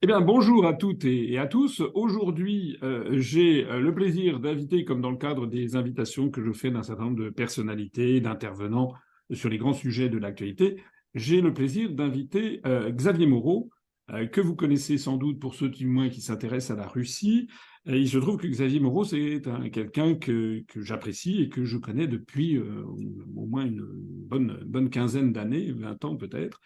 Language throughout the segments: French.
Eh bien, bonjour à toutes et à tous. Aujourd'hui, j'ai le plaisir d'inviter, comme dans le cadre des invitations que je fais d'un certain nombre de personnalités, d'intervenants sur les grands sujets de l'actualité, j'ai le plaisir d'inviter Xavier Moreau, que vous connaissez sans doute pour ceux du moins qui s'intéressent à la Russie. Et il se trouve que Xavier Moreau, c'est quelqu'un que j'apprécie et que je connais depuis au moins une bonne quinzaine d'années, 20 ans peut-être.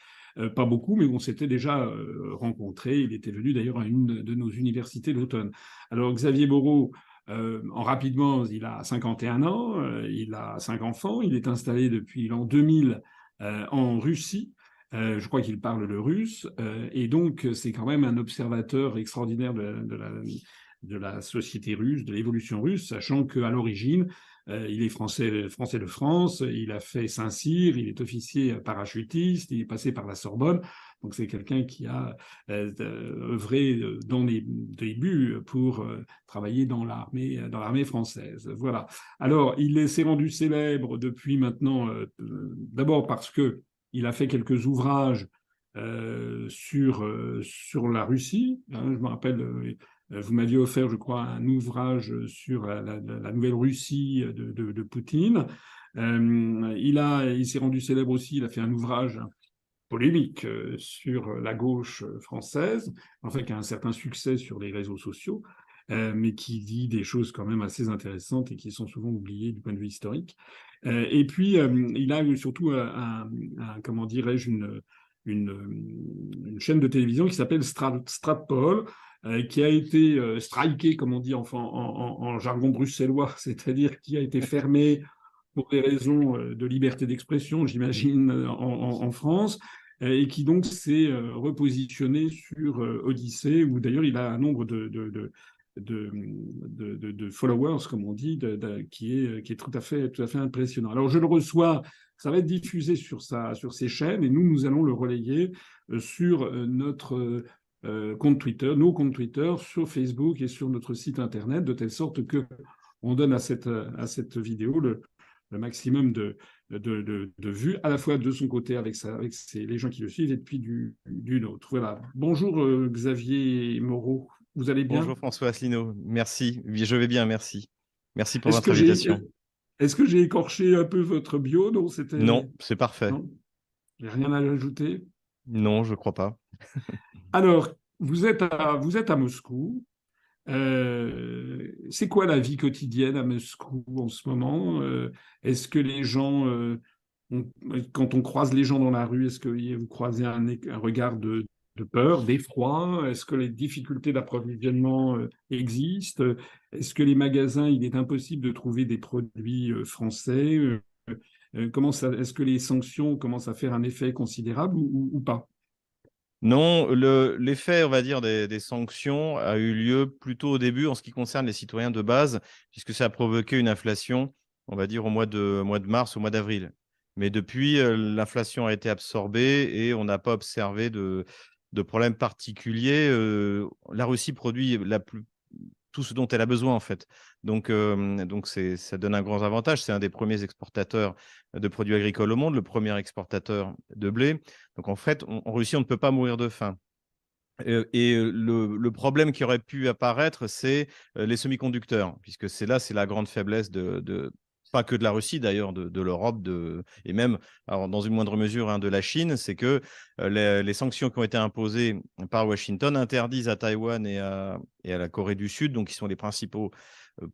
Pas beaucoup, mais on s'était déjà rencontrés. Il était venu d'ailleurs à une de nos universités d'automne. Alors Xavier Moreau, en rapidement, il a 51 ans, il a 5 enfants, il est installé depuis l'an 2000 en Russie. Je crois qu'il parle le russe, et donc c'est quand même un observateur extraordinaire de la société russe, de l'évolution russe, sachant qu'à l'origine, il est français de France, il a fait Saint-Cyr, il est officier parachutiste, il est passé par la Sorbonne. Donc c'est quelqu'un qui a œuvré dans les débuts pour travailler dans l'armée française. Voilà. Alors s'est rendu célèbre depuis maintenant, d'abord parce que il a fait quelques ouvrages sur la Russie. Hein, je me rappelle, vous m'aviez offert, je crois, un ouvrage sur la Nouvelle-Russie de Poutine. Il s'est rendu célèbre aussi, il a fait un ouvrage polémique sur la gauche française, enfin qui a un certain succès sur les réseaux sociaux, mais qui dit des choses quand même assez intéressantes et qui sont souvent oubliées du point de vue historique. Et puis, il a surtout comment dirais-je, une chaîne de télévision qui s'appelle Stratpol, qui a été strikée, comme on dit en jargon bruxellois, c'est-à-dire qui a été fermée pour des raisons de liberté d'expression, j'imagine, en France, et qui donc s'est repositionné sur Odyssée, où d'ailleurs il a un nombre de followers, comme on dit, qui est tout à fait impressionnant. Alors je le reçois, ça va être diffusé sur ses chaînes, et nous allons le relayer sur notre compte Twitter, nos comptes Twitter, sur Facebook et sur notre site internet, de telle sorte que on donne à cette vidéo le maximum de vues, à la fois de son côté avec les gens qui le suivent, et puis d'une autre. Voilà. Bonjour Xavier Moreau, vous allez bien? Bonjour François Asselineau, merci. Oui, je vais bien, merci. Merci pour Est-ce votre que j'ai invitation. est-ce que j'ai écorché un peu votre bio? Non, c'était... Non, c'est parfait. Non, j'ai rien à ajouter. Non, je crois pas. Alors, vous êtes à Moscou. C'est quoi la vie quotidienne à Moscou en ce moment? Est-ce que les gens, quand on croise les gens dans la rue, est-ce que vous croisez un regard de peur, d'effroi? Est-ce que les difficultés d'approvisionnement existent? Est-ce que les magasins, il est impossible de trouver des produits français? Est-ce que les sanctions commencent à faire un effet considérable ou pas? Non, l'effet, on va dire, des sanctions a eu lieu plutôt au début en ce qui concerne les citoyens de base, puisque ça a provoqué une inflation, on va dire, au mois de mars, au mois d'avril. Mais depuis, l'inflation a été absorbée et on n'a pas observé de problème particulier. La Russie produit tout ce dont elle a besoin, en fait. Donc ça donne un grand avantage. C'est un des premiers exportateurs de produits agricoles au monde, le premier exportateur de blé. Donc, en fait, en Russie, on ne peut pas mourir de faim. Le problème qui aurait pu apparaître, c'est les semi-conducteurs, puisque c'est la grande faiblesse pas que de la Russie d'ailleurs, de l'Europe, et même, alors, dans une moindre mesure, hein, de la Chine, c'est que les sanctions qui ont été imposées par Washington interdisent à Taïwan et à la Corée du Sud, donc qui sont les principaux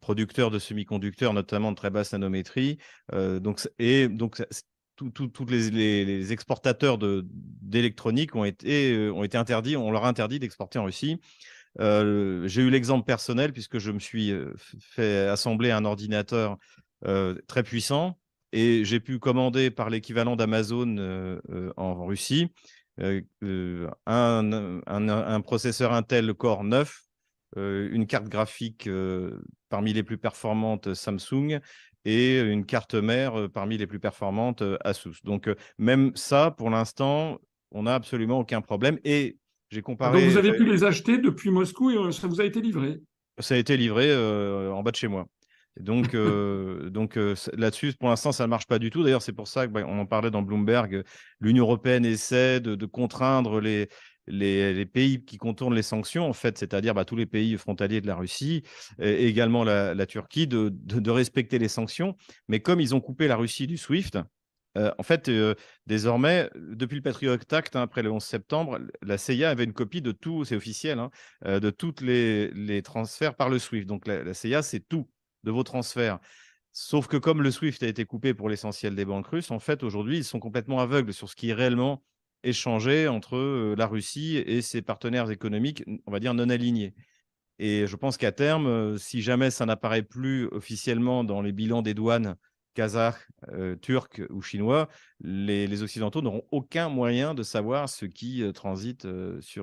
producteurs de semi-conducteurs, notamment de très basse nanométrie. Donc, tous les exportateurs d'électronique ont été interdits, on leur a interdit d'exporter en Russie. J'ai eu l'exemple personnel puisque je me suis fait assembler un ordinateur très puissant et j'ai pu commander par l'équivalent d'Amazon en Russie un processeur Intel Core 9, une carte graphique parmi les plus performantes Samsung et une carte mère parmi les plus performantes Asus. Donc, même ça, pour l'instant, on n'a absolument aucun problème. Et j'ai Ah, donc vous comparé, avez pu les acheter depuis Moscou et ça vous a été livré? ça a été livré en bas de chez moi. Là-dessus, pour l'instant, ça ne marche pas du tout. D'ailleurs, c'est pour ça qu'on en parlait dans Bloomberg. L'Union européenne essaie de contraindre les pays qui contournent les sanctions, en fait, c'est-à-dire tous les pays frontaliers de la Russie, et également la Turquie, de respecter les sanctions. Mais comme ils ont coupé la Russie du SWIFT, en fait, désormais, depuis le Patriot Act, après le 11 septembre, la CIA avait une copie de tout, c'est officiel, de tous les transferts par le SWIFT. Donc la CIA, c'est tout de vos transferts. Sauf que comme le SWIFT a été coupé pour l'essentiel des banques russes, en fait, aujourd'hui, ils sont complètement aveugles sur ce qui est réellement échangé entre la Russie et ses partenaires économiques, on va dire non alignés. Et je pense qu'à terme, si jamais ça n'apparaît plus officiellement dans les bilans des douanes kazakhs, turcs ou chinois, les Occidentaux n'auront aucun moyen de savoir ce qui transite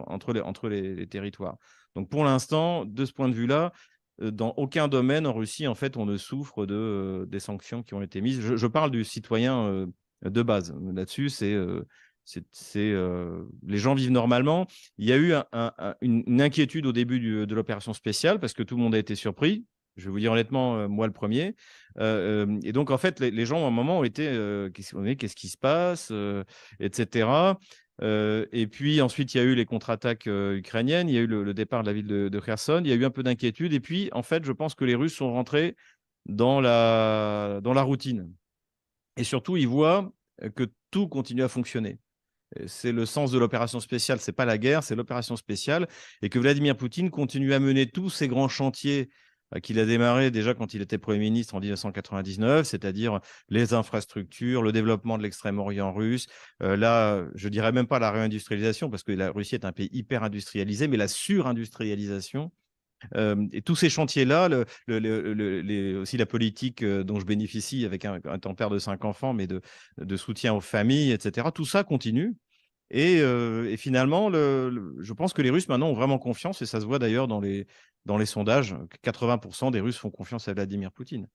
entre les territoires. Donc pour l'instant, de ce point de vue-là, dans aucun domaine en Russie, en fait, on ne souffre des sanctions qui ont été mises. Je parle du citoyen de base. Là-dessus, les gens vivent normalement. Il y a eu une inquiétude au début de l'opération spéciale parce que tout le monde a été surpris. Je vais vous dire honnêtement, moi le premier. Et donc, en fait, les gens, à un moment, ont été qu'est-ce qui se passe, etc. Et puis ensuite, il y a eu les contre-attaques ukrainiennes, il y a eu le départ de la ville de Kherson, il y a eu un peu d'inquiétude. Et puis, en fait, je pense que les Russes sont rentrés dans la routine. Et surtout, ils voient que tout continue à fonctionner. C'est le sens de l'opération spéciale, ce n'est pas la guerre, c'est l'opération spéciale, et que Vladimir Poutine continue à mener tous ces grands chantiers qu'il a démarré déjà quand il était Premier ministre en 1999, c'est-à-dire les infrastructures, le développement de l'extrême-orient russe. Là, je ne dirais même pas la réindustrialisation, parce que la Russie est un pays hyper industrialisé, mais la surindustrialisation. Et tous ces chantiers-là, aussi la politique dont je bénéficie avec un père de 5 enfants, mais de soutien aux familles, etc., tout ça continue. Et finalement, je pense que les Russes maintenant ont vraiment confiance, et ça se voit d'ailleurs dans les sondages. 80% des Russes font confiance à Vladimir Poutine.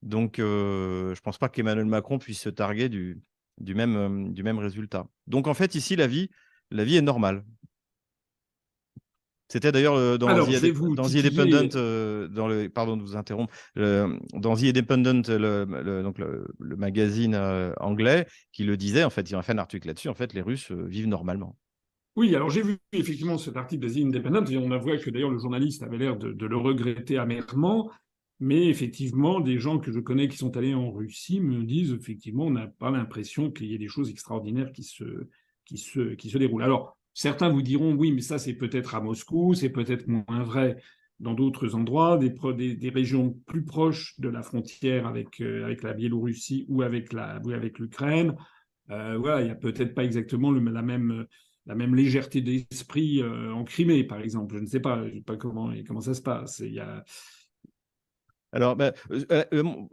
Donc, je ne pense pas qu'Emmanuel Macron puisse se targuer du même résultat. Donc, en fait, ici, la vie est normale. C'était d'ailleurs Alors, je vais vous dans The titiller. Independent, pardon de vous interrompre, dans The Independent, donc le magazine anglais, qui le disait, en fait, il a fait un article là-dessus, en fait, les Russes vivent normalement. Oui, alors j'ai vu effectivement cet article de The Independent et on avoit que d'ailleurs le journaliste avait l'air de le regretter amèrement. Mais effectivement, des gens que je connais qui sont allés en Russie me disent effectivement, on n'a pas l'impression qu'il y ait des choses extraordinaires qui se déroulent. Alors, certains vous diront, oui, mais ça, c'est peut-être à Moscou, c'est peut-être moins vrai dans d'autres endroits, des régions plus proches de la frontière avec la Biélorussie ou avec l'Ukraine. Voilà, il n'y a peut-être pas exactement la même légèreté d'esprit en Crimée, par exemple. Je ne sais pas comment ça se passe. Alors,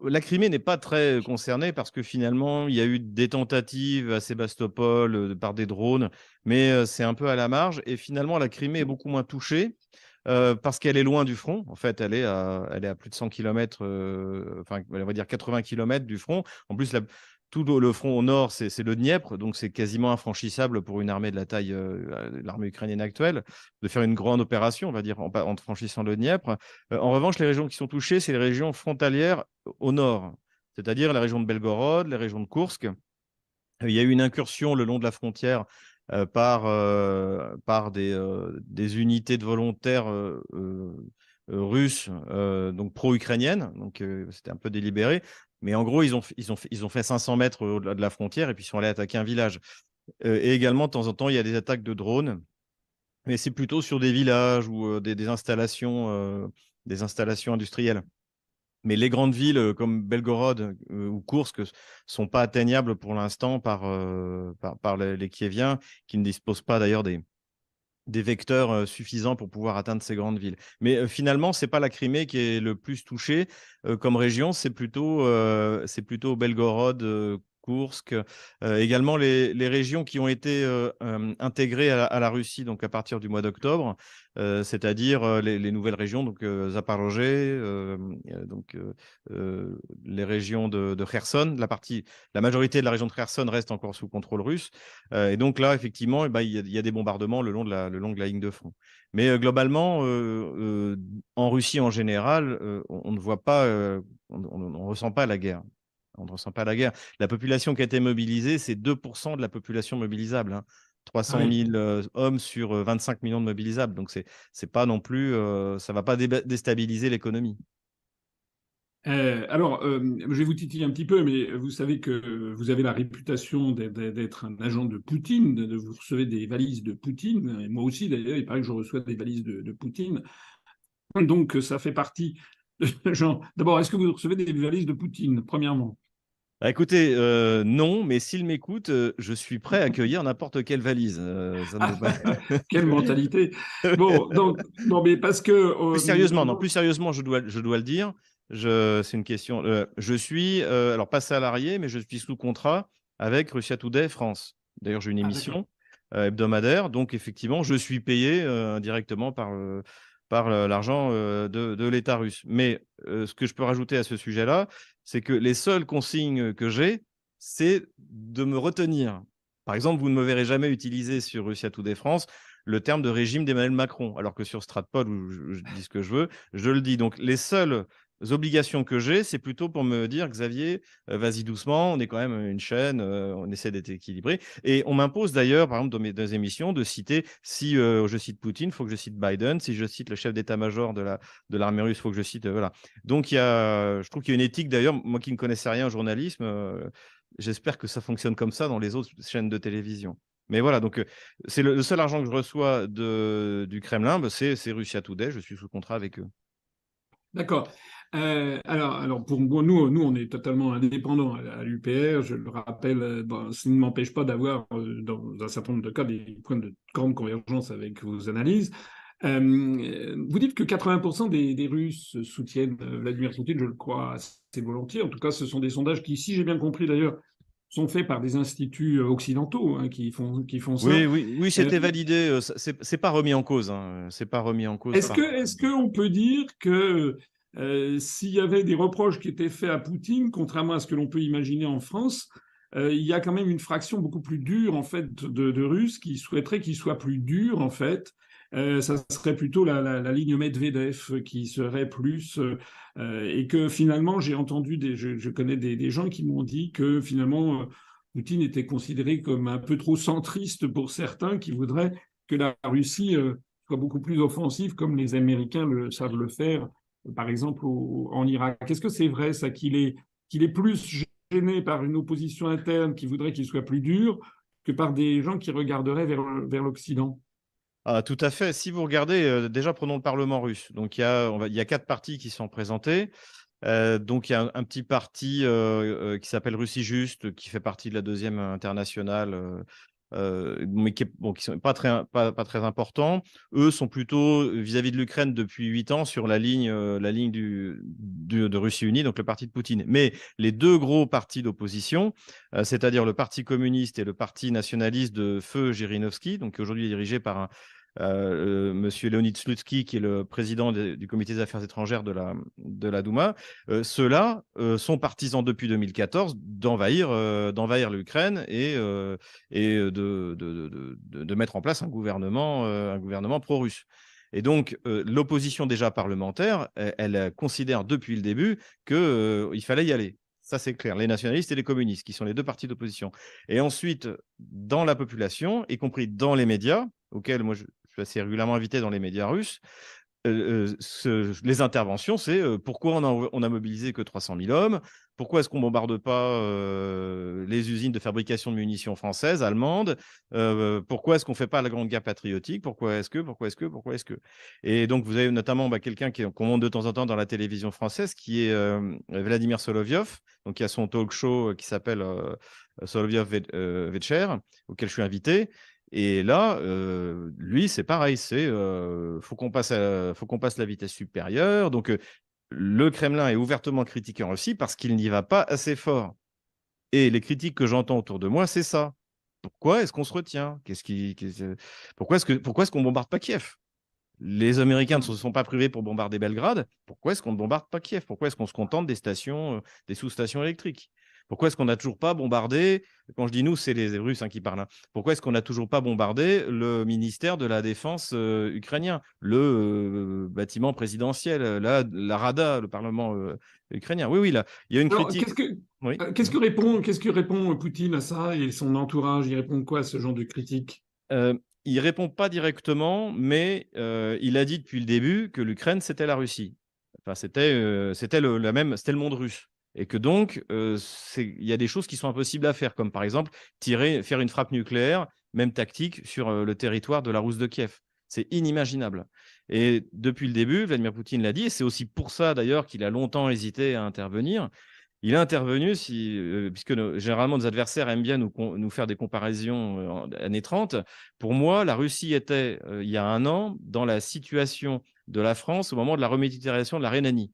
la Crimée n'est pas très concernée parce que finalement, il y a eu des tentatives à Sébastopol par des drones, mais c'est un peu à la marge. Et finalement, la Crimée est beaucoup moins touchée parce qu'elle est loin du front. En fait, elle est à plus de 100 km, enfin, on va dire 80 km du front. En plus, tout le front au nord, c'est le Dniepr, donc c'est quasiment infranchissable pour une armée de la taille de l'armée ukrainienne actuelle, de faire une grande opération, on va dire, en franchissant le Dniepr. En revanche, les régions qui sont touchées, c'est les régions frontalières au nord, c'est-à-dire la région de Belgorod, les régions de Koursk. Il y a eu une incursion le long de la frontière par des unités de volontaires russes, donc pro-ukrainiennes. Donc, c'était un peu délibéré. Mais en gros, ils ont fait 500 mètres au-delà de la frontière et puis ils sont allés attaquer un village. Et également, de temps en temps, il y a des attaques de drones, mais c'est plutôt sur des villages ou des installations industrielles. Mais les grandes villes comme Belgorod ou Koursk ne sont pas atteignables pour l'instant par les Kieviens, qui ne disposent pas d'ailleurs des vecteurs suffisants pour pouvoir atteindre ces grandes villes. Mais finalement, ce n'est pas la Crimée qui est le plus touchée comme région, c'est plutôt Belgorod, Koursk, également les régions qui ont été intégrées à la Russie donc à partir du mois d'octobre, c'est-à-dire les nouvelles régions, donc Zaporozhye, donc les régions de Kherson. La majorité de la région de Kherson reste encore sous contrôle russe. Et donc là, effectivement, il y a des bombardements le long de la ligne de front. Mais globalement, en Russie en général, on ne voit pas, on ne ressent pas la guerre. On ne ressent pas la guerre. La population qui a été mobilisée, c'est 2% de la population mobilisable, hein. 300 Ah oui. 000 hommes sur 25 millions de mobilisables. Donc, c'est pas non plus, ça va pas déstabiliser l'économie. Alors, je vais vous titiller un petit peu, mais vous savez que vous avez la réputation d'être un agent de Poutine, vous recevez des valises de Poutine, et moi aussi d'ailleurs, il paraît que je reçois des valises de Poutine. Donc ça fait partie. Genre, d'abord, est-ce que vous recevez des valises de Poutine, premièrement? Bah, écoutez, non, mais s'il m'écoute, je suis prêt à accueillir n'importe quelle valise. Ça me va. Quelle mentalité! Bon, donc, non, mais parce que. Plus sérieusement, non, plus sérieusement, je dois le dire. C'est une question. Je suis, alors pas salarié, mais je suis sous contrat avec Russia Today France. D'ailleurs, j'ai une Ah, d'accord. émission hebdomadaire, donc effectivement, je suis payé directement par l'argent de l'État russe. Mais ce que je peux rajouter à ce sujet-là, c'est que les seules consignes que j'ai, c'est de me retenir. Par exemple, vous ne me verrez jamais utiliser sur Russia Today France le terme de régime d'Emmanuel Macron, alors que sur Stratpod, où je dis ce que je veux, je le dis. Donc, les seules obligations que j'ai, c'est plutôt pour me dire, Xavier, vas-y doucement, on est quand même une chaîne, on essaie d'être équilibré. Et on m'impose d'ailleurs, par exemple, dans mes émissions, de citer, si je cite Poutine, il faut que je cite Biden, si je cite le chef d'état-major de l'armée russe, il faut que je cite, voilà. Donc, je trouve qu'il y a une éthique, d'ailleurs, moi qui ne connaissais rien au journalisme, j'espère que ça fonctionne comme ça dans les autres chaînes de télévision. Mais voilà, donc c'est le seul argent que je reçois du Kremlin, bah, c'est Russia Today, je suis sous contrat avec eux. D'accord. Alors pour moi, nous, on est totalement indépendants à l'UPR. Je le rappelle, bon, ça ne m'empêche pas d'avoir, dans un certain nombre de cas, des points de grande convergence avec vos analyses. Vous dites que 80% des Russes soutiennent Vladimir Poutine, je le crois assez volontiers. En tout cas, ce sont des sondages qui, si j'ai bien compris d'ailleurs, sont faits par des instituts occidentaux, hein, qui font ça. Oui, oui, oui, Euh, c'était validé. C'est pas remis en cause. Hein. C'est pas remis en cause Est-ce par. que, est-ce qu'on peut dire que s'il y avait des reproches qui étaient faits à Poutine, contrairement à ce que l'on peut imaginer en France, il y a quand même une fraction beaucoup plus dure en fait de Russes qui souhaiteraient qu'il soit plus dur en fait. Ça serait plutôt la ligne Medvedev qui serait plus et que finalement j'ai entendu je connais des gens qui m'ont dit que finalement Poutine était considéré comme un peu trop centriste pour certains qui voudraient que la Russie soit beaucoup plus offensive, comme les Américains savent le faire, par exemple en Irak. Est-ce que c'est vrai ça qu'il est plus gêné par une opposition interne qui voudrait qu'il soit plus dur que par des gens qui regarderaient vers l'Occident? Ah, tout à fait. Si vous regardez, déjà prenons le Parlement russe. Donc il y a 4 partis qui sont présentés. Donc il y a un petit parti qui s'appelle Russie Juste, qui fait partie de la deuxième internationale, mais qui sont pas très importants. Eux sont plutôt vis-à-vis de l'Ukraine depuis 8 ans sur la ligne de Russie Unie, donc le parti de Poutine. Mais les deux gros partis d'opposition, c'est-à-dire le Parti communiste et le Parti nationaliste de feu Zhirinovsky, donc qui aujourd'hui est dirigé par Monsieur Leonid Slutsky, qui est le président du comité des affaires étrangères de la Douma, ceux-là sont partisans depuis 2014 d'envahir l'Ukraine et de mettre en place un gouvernement pro-russe. Et donc, l'opposition déjà parlementaire, elle considère depuis le début qu'il fallait y aller. Ça, c'est clair. Les nationalistes et les communistes, qui sont les deux partis d'opposition. Et ensuite, dans la population, y compris dans les médias, auxquels moi je suis assez régulièrement invité dans les médias russes, les interventions, c'est pourquoi on a mobilisé que 300 000 hommes, pourquoi est-ce qu'on ne bombarde pas les usines de fabrication de munitions françaises, allemandes, pourquoi est-ce qu'on ne fait pas la grande guerre patriotique, pourquoi est-ce que. Et donc, vous avez notamment quelqu'un qu'on montre de temps en temps dans la télévision française, qui est Vladimir Solovyov, donc qui a son talk show qui s'appelle Solovyov Vecher, auquel je suis invité. Et là, lui, c'est pareil, faut qu'on passe la vitesse supérieure. Donc, le Kremlin est ouvertement critiqué en Russie parce qu'il n'y va pas assez fort. Et les critiques que j'entends autour de moi, c'est ça. Pourquoi est-ce qu'on se retient? Pourquoi est-ce qu'on bombarde pas Kiev? Les Américains ne se sont pas privés pour bombarder Belgrade. Pourquoi est-ce qu'on ne bombarde pas Kiev? Pourquoi est-ce qu'on se contente des stations, des sous-stations électriques? Pourquoi est-ce qu'on n'a toujours pas bombardé, quand je dis nous, c'est les Russes qui parlent, hein. Pourquoi est-ce qu'on n'a toujours pas bombardé le ministère de la Défense ukrainien, le bâtiment présidentiel, la Rada, le Parlement ukrainien? Oui, oui, là, il y a une Alors, critique. Oui. qu'est-ce que répond Poutine à ça et son entourage? Il répond quoi à ce genre de critique? Il ne répond pas directement, mais il a dit depuis le début que l'Ukraine, c'était la Russie. Enfin, c'était le monde russe. Et que donc, il y a des choses qui sont impossibles à faire, comme par exemple faire une frappe nucléaire, même tactique, sur le territoire de la Rousse de Kiev. C'est inimaginable. Et depuis le début, Vladimir Poutine l'a dit, et c'est aussi pour ça d'ailleurs qu'il a longtemps hésité à intervenir. Il est intervenu, puisque généralement nos adversaires aiment bien nous faire des comparaisons en années 30. Pour moi, la Russie était, il y a un an, dans la situation de la France au moment de la remilitarisation de la Rhénanie.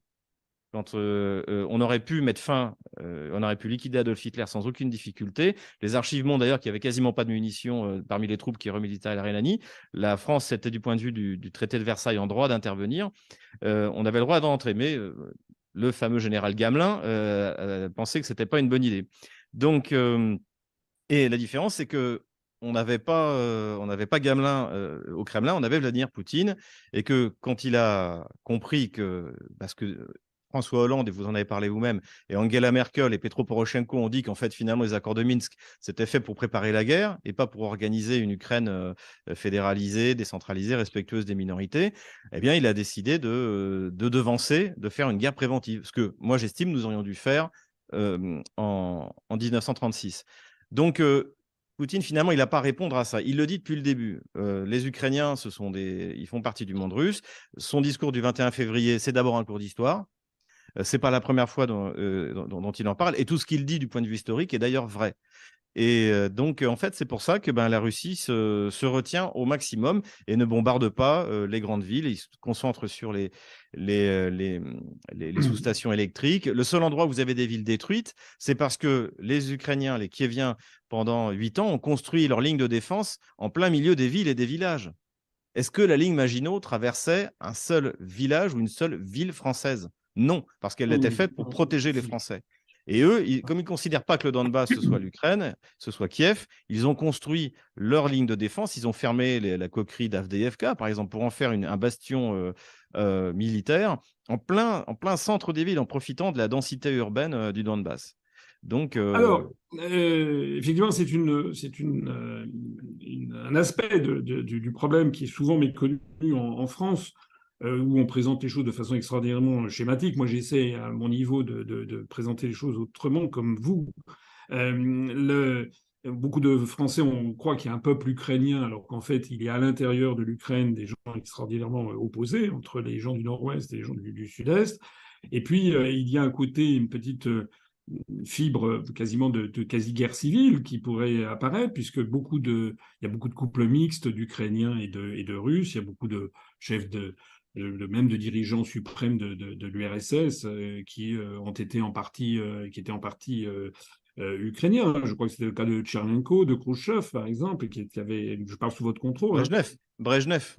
Quand on aurait pu mettre fin, on aurait pu liquider Adolf Hitler sans aucune difficulté. Les archives montrent d'ailleurs qu'il n'y avait quasiment pas de munitions parmi les troupes qui remilitaraient la Rhénanie. La France, c'était du point de vue du traité de Versailles en droit d'intervenir. On avait le droit d'entrer, mais le fameux général Gamelin pensait que ce n'était pas une bonne idée. Donc, et la différence, c'est que on n'avait pas Gamelin au Kremlin, on avait Vladimir Poutine, et que quand il a compris que, parce que François Hollande, et vous en avez parlé vous-même, et Angela Merkel et Petro Poroshenko ont dit qu'en fait, finalement, les accords de Minsk, c'était fait pour préparer la guerre et pas pour organiser une Ukraine fédéralisée, décentralisée, respectueuse des minorités, eh bien, il a décidé de devancer, de faire une guerre préventive. Ce que moi, j'estime, nous aurions dû faire en 1936. Donc, Poutine, finalement, il n'a pas à répondre à ça. Il le dit depuis le début. Les Ukrainiens, ils font partie du monde russe. Son discours du 21 février, c'est d'abord un cours d'histoire. Ce n'est pas la première fois dont il en parle. Et tout ce qu'il dit du point de vue historique est d'ailleurs vrai. Et donc, en fait, c'est pour ça que la Russie se retient au maximum et ne bombarde pas les grandes villes. Il se concentre sur les sous-stations électriques. Le seul endroit où vous avez des villes détruites, c'est parce que les Ukrainiens, les Kieviens, pendant 8 ans, ont construit leur ligne de défense en plein milieu des villes et des villages. Est-ce que la ligne Maginot traversait un seul village ou une seule ville française? Non, parce qu'elle était faite pour protéger les Français. Et eux, comme ils ne considèrent pas que le Donbass, ce soit l'Ukraine, ce soit Kiev, ils ont construit leur ligne de défense, ils ont fermé la coquerie d'Avdiivka, par exemple, pour en faire un bastion militaire en plein centre des villes, en profitant de la densité urbaine du Donbass. Donc, Alors, effectivement, c'est un aspect du problème qui est souvent méconnu en France, où on présente les choses de façon extraordinairement schématique. Moi, j'essaie à mon niveau de présenter les choses autrement, comme vous. Beaucoup de Français croient qu'il y a un peuple ukrainien, alors qu'en fait, il y a à l'intérieur de l'Ukraine des gens extraordinairement opposés, entre les gens du Nord-Ouest et les gens du Sud-Est. Et puis, il y a un côté, une petite fibre quasiment de quasi-guerre civile qui pourrait apparaître, puisque il y a beaucoup de couples mixtes d'Ukrainiens et de Russes, il y a beaucoup de chefs même de dirigeants suprêmes de l'URSS qui étaient en partie ukrainiens. Je crois que c'était le cas de Tchernenko, de Khrouchtchev, par exemple, qui avait, je parle sous votre contrôle. Brejnev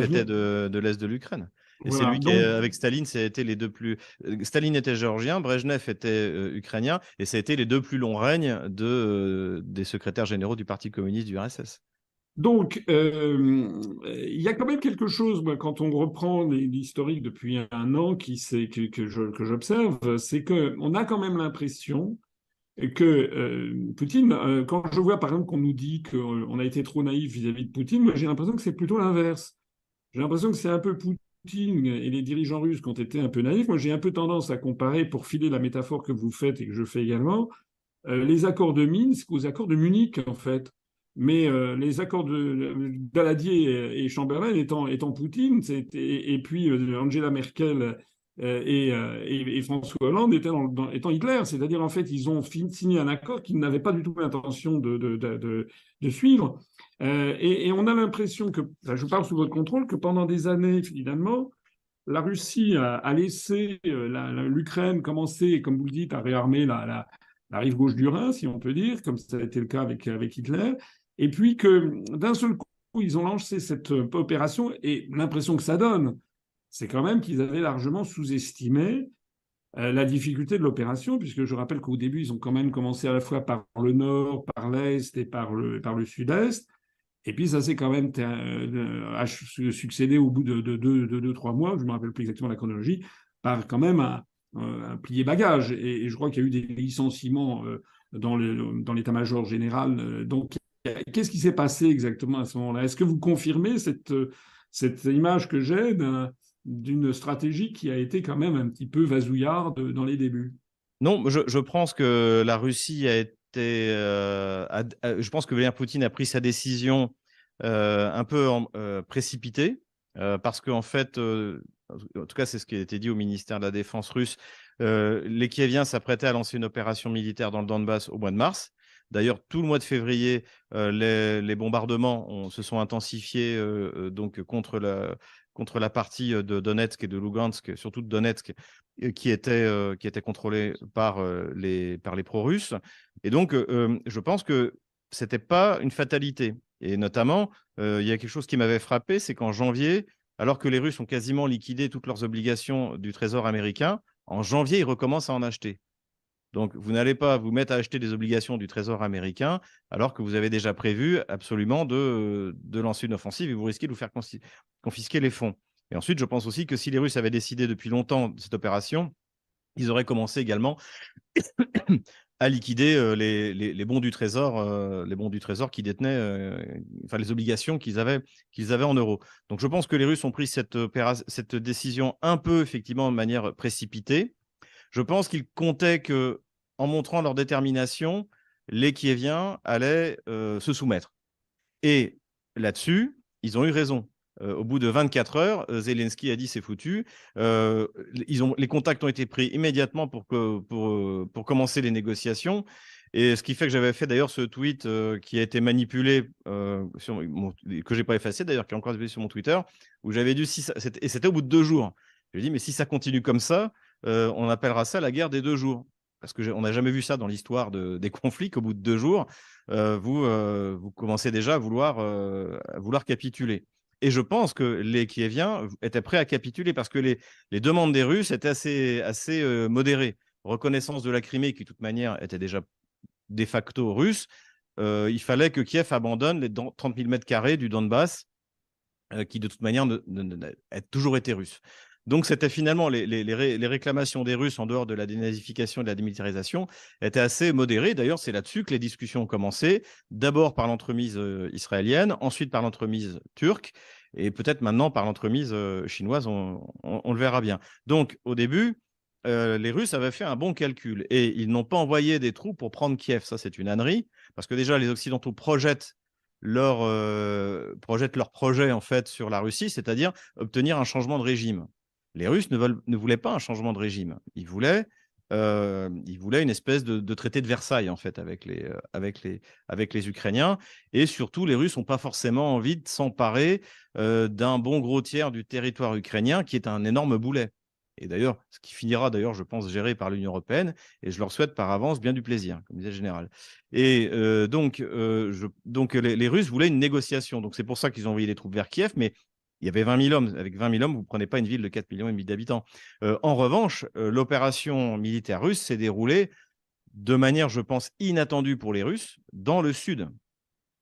était de l'Est de l'Ukraine. Et c'est Voilà. lui qui, avec Staline, c'était les deux plus. Staline était géorgien, Brejnev était ukrainien, et ça a été les deux plus longs règnes des secrétaires généraux du Parti communiste du RSS. Donc, il y a quand même quelque chose, moi, quand on reprend l'historique depuis un an, que j'observe, c'est qu'on a quand même l'impression que Poutine, quand je vois par exemple qu'on nous dit qu'on a été trop naïf vis-à-vis de Poutine, moi j'ai l'impression que c'est plutôt l'inverse. J'ai l'impression que c'est un peu Poutine et les dirigeants russes qui ont été un peu naïfs. Moi j'ai un peu tendance à comparer, pour filer la métaphore que vous faites et que je fais également, les accords de Minsk aux accords de Munich en fait. Mais les accords de Daladier et Chamberlain étant Poutine, et puis Angela Merkel et François Hollande étant Hitler. C'est-à-dire, en fait, ils ont signé un accord qu'ils n'avaient pas du tout l'intention de suivre. Et on a l'impression que, enfin, je parle sous votre contrôle, que pendant des années, finalement, la Russie a laissé l'Ukraine commencer, comme vous le dites, à réarmer la rive gauche du Rhin, si on peut dire, comme ça a été le cas avec Hitler. Et puis que d'un seul coup, ils ont lancé cette opération, et l'impression que ça donne, c'est quand même qu'ils avaient largement sous-estimé la difficulté de l'opération, puisque je rappelle qu'au début, ils ont quand même commencé à la fois par le nord, par l'est et par le sud-est. Et puis ça s'est quand même succédé au bout de 2-3 mois, je ne me rappelle plus exactement la chronologie, par quand même un plié-bagage. Et je crois qu'il y a eu des licenciements dans l'état-major général. Donc Qu'est-ce qui s'est passé exactement à ce moment-là? Est-ce que vous confirmez cette image que j'ai d'une stratégie qui a été quand même un petit peu vasouillarde dans les débuts? Non, je pense que la Russie a été. Je pense que Vladimir Poutine a pris sa décision un peu précipitée, parce qu'en fait, en tout cas, c'est ce qui a été dit au ministère de la Défense russe. Les Kieviens s'apprêtaient à lancer une opération militaire dans le Donbass au mois de mars. D'ailleurs, tout le mois de février, les bombardements se sont intensifiés donc contre la partie de Donetsk et de Lugansk, surtout de Donetsk, qui était contrôlée par les pro-russes. Et donc, je pense que ce n'était pas une fatalité. Et notamment, il y a quelque chose qui m'avait frappé, c'est qu'en janvier, alors que les Russes ont quasiment liquidé toutes leurs obligations du Trésor américain, en janvier, ils recommencent à en acheter. Donc, vous n'allez pas vous mettre à acheter des obligations du Trésor américain alors que vous avez déjà prévu absolument de lancer une offensive et vous risquez de vous faire confisquer les fonds. Et ensuite, je pense aussi que si les Russes avaient décidé depuis longtemps de cette opération, ils auraient commencé également à liquider les bons du Trésor, les bons du Trésor qui détenaient, enfin les obligations qu'ils avaient en euros. Donc, je pense que les Russes ont pris cette décision un peu, effectivement, de manière précipitée. Je pense qu'ils comptaient que, en montrant leur détermination, les Kieviens allaient se soumettre. Et là-dessus, ils ont eu raison. Au bout de 24 heures, Zelensky a dit c'est foutu. Les contacts ont été pris immédiatement pour commencer les négociations. Et ce qui fait que j'avais fait d'ailleurs ce tweet qui a été manipulé, que je n'ai pas effacé d'ailleurs, qui est encore sur mon Twitter, où j'avais dit, et c'était au bout de 2 jours. Je dit, mais si ça continue comme ça, on appellera ça la guerre des 2 jours. Parce qu'on n'a jamais vu ça dans l'histoire des conflits, qu'au bout de 2 jours, vous commencez déjà à vouloir capituler. Et je pense que les Kieviens étaient prêts à capituler parce que les demandes des Russes étaient assez modérées. Reconnaissance de la Crimée, qui de toute manière était déjà de facto russe. Il fallait que Kiev abandonne les 30 000 mètres carrés du Donbass, qui de toute manière a toujours été russe. Donc, c'était finalement les réclamations des Russes en dehors de la dénazification et de la démilitarisation étaient assez modérées. D'ailleurs, c'est là-dessus que les discussions ont commencé, d'abord par l'entremise israélienne, ensuite par l'entremise turque, et peut-être maintenant par l'entremise chinoise, on le verra bien. Donc, au début, les Russes avaient fait un bon calcul et ils n'ont pas envoyé des troupes pour prendre Kiev. Ça, c'est une ânnerie, parce que déjà, les Occidentaux projettent leur projet en fait sur la Russie, c'est-à-dire obtenir un changement de régime. Les Russes ne voulaient pas un changement de régime. Ils voulaient une espèce de traité de Versailles en fait avec les Ukrainiens. Et surtout, les Russes n'ont pas forcément envie de s'emparer d'un bon gros tiers du territoire ukrainien qui est un énorme boulet. Et d'ailleurs, ce qui finira d'ailleurs, je pense, géré par l'Union européenne. Et je leur souhaite par avance bien du plaisir, comme disait le général. Et donc les Russes voulaient une négociation. Donc c'est pour ça qu'ils ont envoyé des troupes vers Kiev. Mais il y avait 20 000 hommes. Avec 20 000 hommes, vous ne prenez pas une ville de 4,5 millions d'habitants. En revanche, l'opération militaire russe s'est déroulée de manière, je pense, inattendue pour les Russes dans le sud,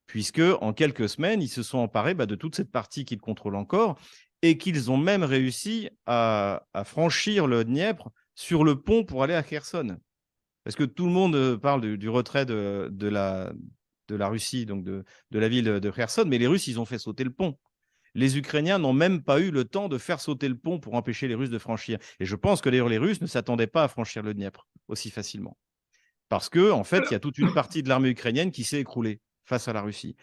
puisque en quelques semaines, ils se sont emparés de toute cette partie qu'ils contrôlent encore et qu'ils ont même réussi à franchir le Dniepr sur le pont pour aller à Kherson. Parce que tout le monde parle du retrait de la Russie, donc de la ville de Kherson, mais les Russes, ils ont fait sauter le pont. Les Ukrainiens n'ont même pas eu le temps de faire sauter le pont pour empêcher les Russes de franchir. Et je pense que d'ailleurs les Russes ne s'attendaient pas à franchir le Dniepr aussi facilement. Parce qu'en fait, il y a toute une partie de l'armée ukrainienne qui s'est écroulée face à la Russie,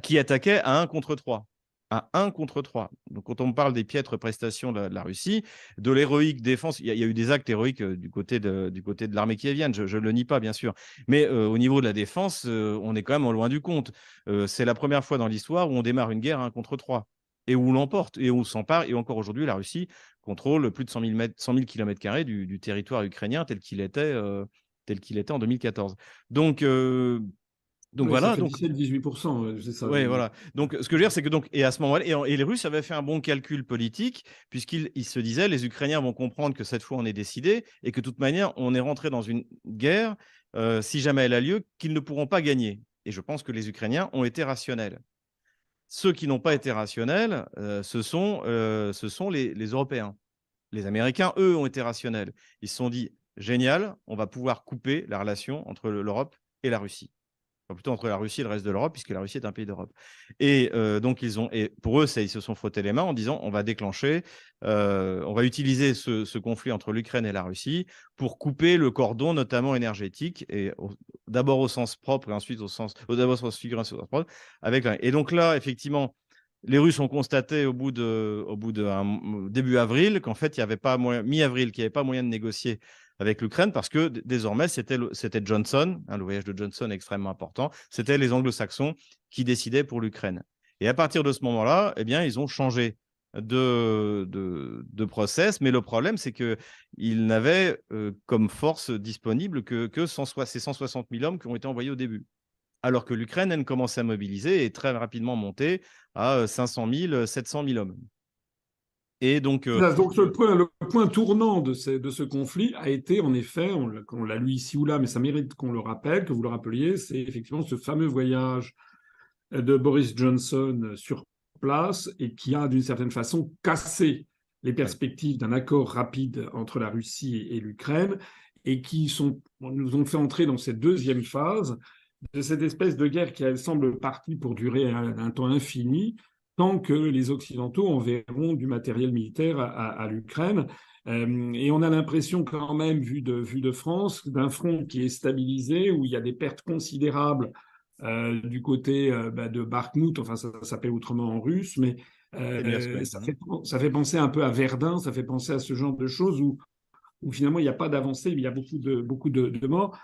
qui attaquait à 1 contre 3. À 1 contre 3. Donc, quand on parle des piètres prestations de la Russie, de l'héroïque défense, il y a eu des actes héroïques du côté de l'armée kievienne, je ne le nie pas, bien sûr. Mais au niveau de la défense, on est quand même loin du compte. C'est la première fois dans l'histoire où on démarre une guerre à 1 contre 3 et où on l'emporte et où on s'empare. Et encore aujourd'hui, la Russie contrôle plus de 100 000 km² du territoire ukrainien tel qu'il était en 2014. Donc Oui, ça voilà. fait 17-18%, c'est ça. Ouais, voilà. Donc, ce que je veux dire, c'est que et à ce moment-là, et les Russes avaient fait un bon calcul politique, puisqu'ils se disaient, les Ukrainiens vont comprendre que cette fois, on est décidé, et que de toute manière, on est rentré dans une guerre, si jamais elle a lieu, qu'ils ne pourront pas gagner. Et je pense que les Ukrainiens ont été rationnels. Ceux qui n'ont pas été rationnels, ce sont les Européens. Les Américains, eux, ont été rationnels. Ils se sont dit, génial, on va pouvoir couper la relation entre l'Europe et la Russie. enfin, plutôt entre la Russie et le reste de l'Europe, puisque la Russie est un pays d'Europe. Et donc, et pour eux, ils se sont frottés les mains en disant on va déclencher, on va utiliser ce conflit entre l'Ukraine et la Russie pour couper le cordon, notamment énergétique, et d'abord au sens propre et ensuite d'abord au sens figuré, au sens propre. Et donc là, effectivement, les Russes ont constaté au bout de début avril qu'en fait, il n'y avait pas moyen, mi-avril, qu'il n'y avait pas moyen de négocier avec l'Ukraine parce que désormais, c'était Johnson, le voyage de Johnson est extrêmement important, c'était les anglo-saxons qui décidaient pour l'Ukraine. Et à partir de ce moment-là, eh bien, ils ont changé de process, mais le problème, c'est qu'ils n'avaient comme force disponible que ces 160 000 hommes qui ont été envoyés au début. Alors que l'Ukraine, elle commençait à mobiliser et très rapidement monter à 500 000, 700 000 hommes. Et donc, Donc le point tournant de ce conflit a été, en effet, on l'a lu ici ou là, mais ça mérite qu'on le rappelle, que vous le rappeliez, c'est effectivement ce fameux voyage de Boris Johnson sur place et qui a, d'une certaine façon, cassé les ouais. perspectives d'un accord rapide entre la Russie et l'Ukraine et qui nous ont fait entrer dans cette deuxième phase de cette espèce de guerre qui, elle, semble partie pour durer un temps infini, tant que les Occidentaux enverront du matériel militaire à l'Ukraine. Et on a l'impression quand même, vu de France, d'un front qui est stabilisé, où il y a des pertes considérables du côté de Bakhmout, enfin ça s'appelle autrement en russe, mais ça fait penser un peu à Verdun, ça fait penser à ce genre de choses où finalement il n'y a pas d'avancée, mais il y a beaucoup de morts.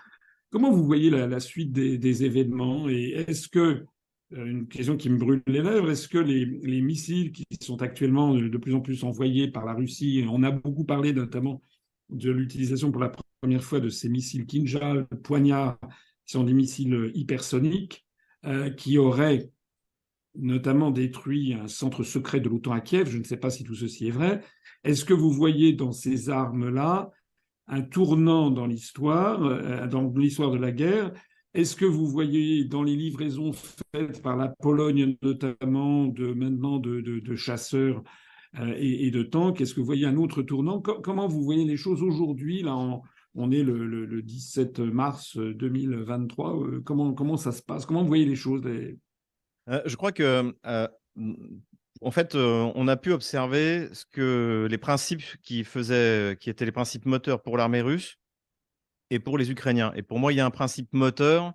Comment vous voyez la suite des événements et est-ce que, une question qui me brûle les lèvres, est-ce que les missiles qui sont actuellement de plus en plus envoyés par la Russie, et on a beaucoup parlé notamment de l'utilisation pour la première fois de ces missiles Kinjal, Poignard, qui sont des missiles hypersoniques, qui auraient notamment détruit un centre secret de l'OTAN à Kiev, je ne sais pas si tout ceci est vrai, est-ce que vous voyez dans ces armes-là un tournant dans l'histoire de la guerre? Est-ce que vous voyez dans les livraisons faites par la Pologne notamment maintenant de chasseurs et de tanks, est-ce que vous voyez un autre tournant? Comment vous voyez les choses aujourd'hui? Là, on est le 17 mars 2023. Comment ça se passe? Comment vous voyez les choses? Je crois que, en fait, on a pu observer les principes qui étaient les principes moteurs pour l'armée russe et pour les Ukrainiens. Et pour moi, il y a un principe moteur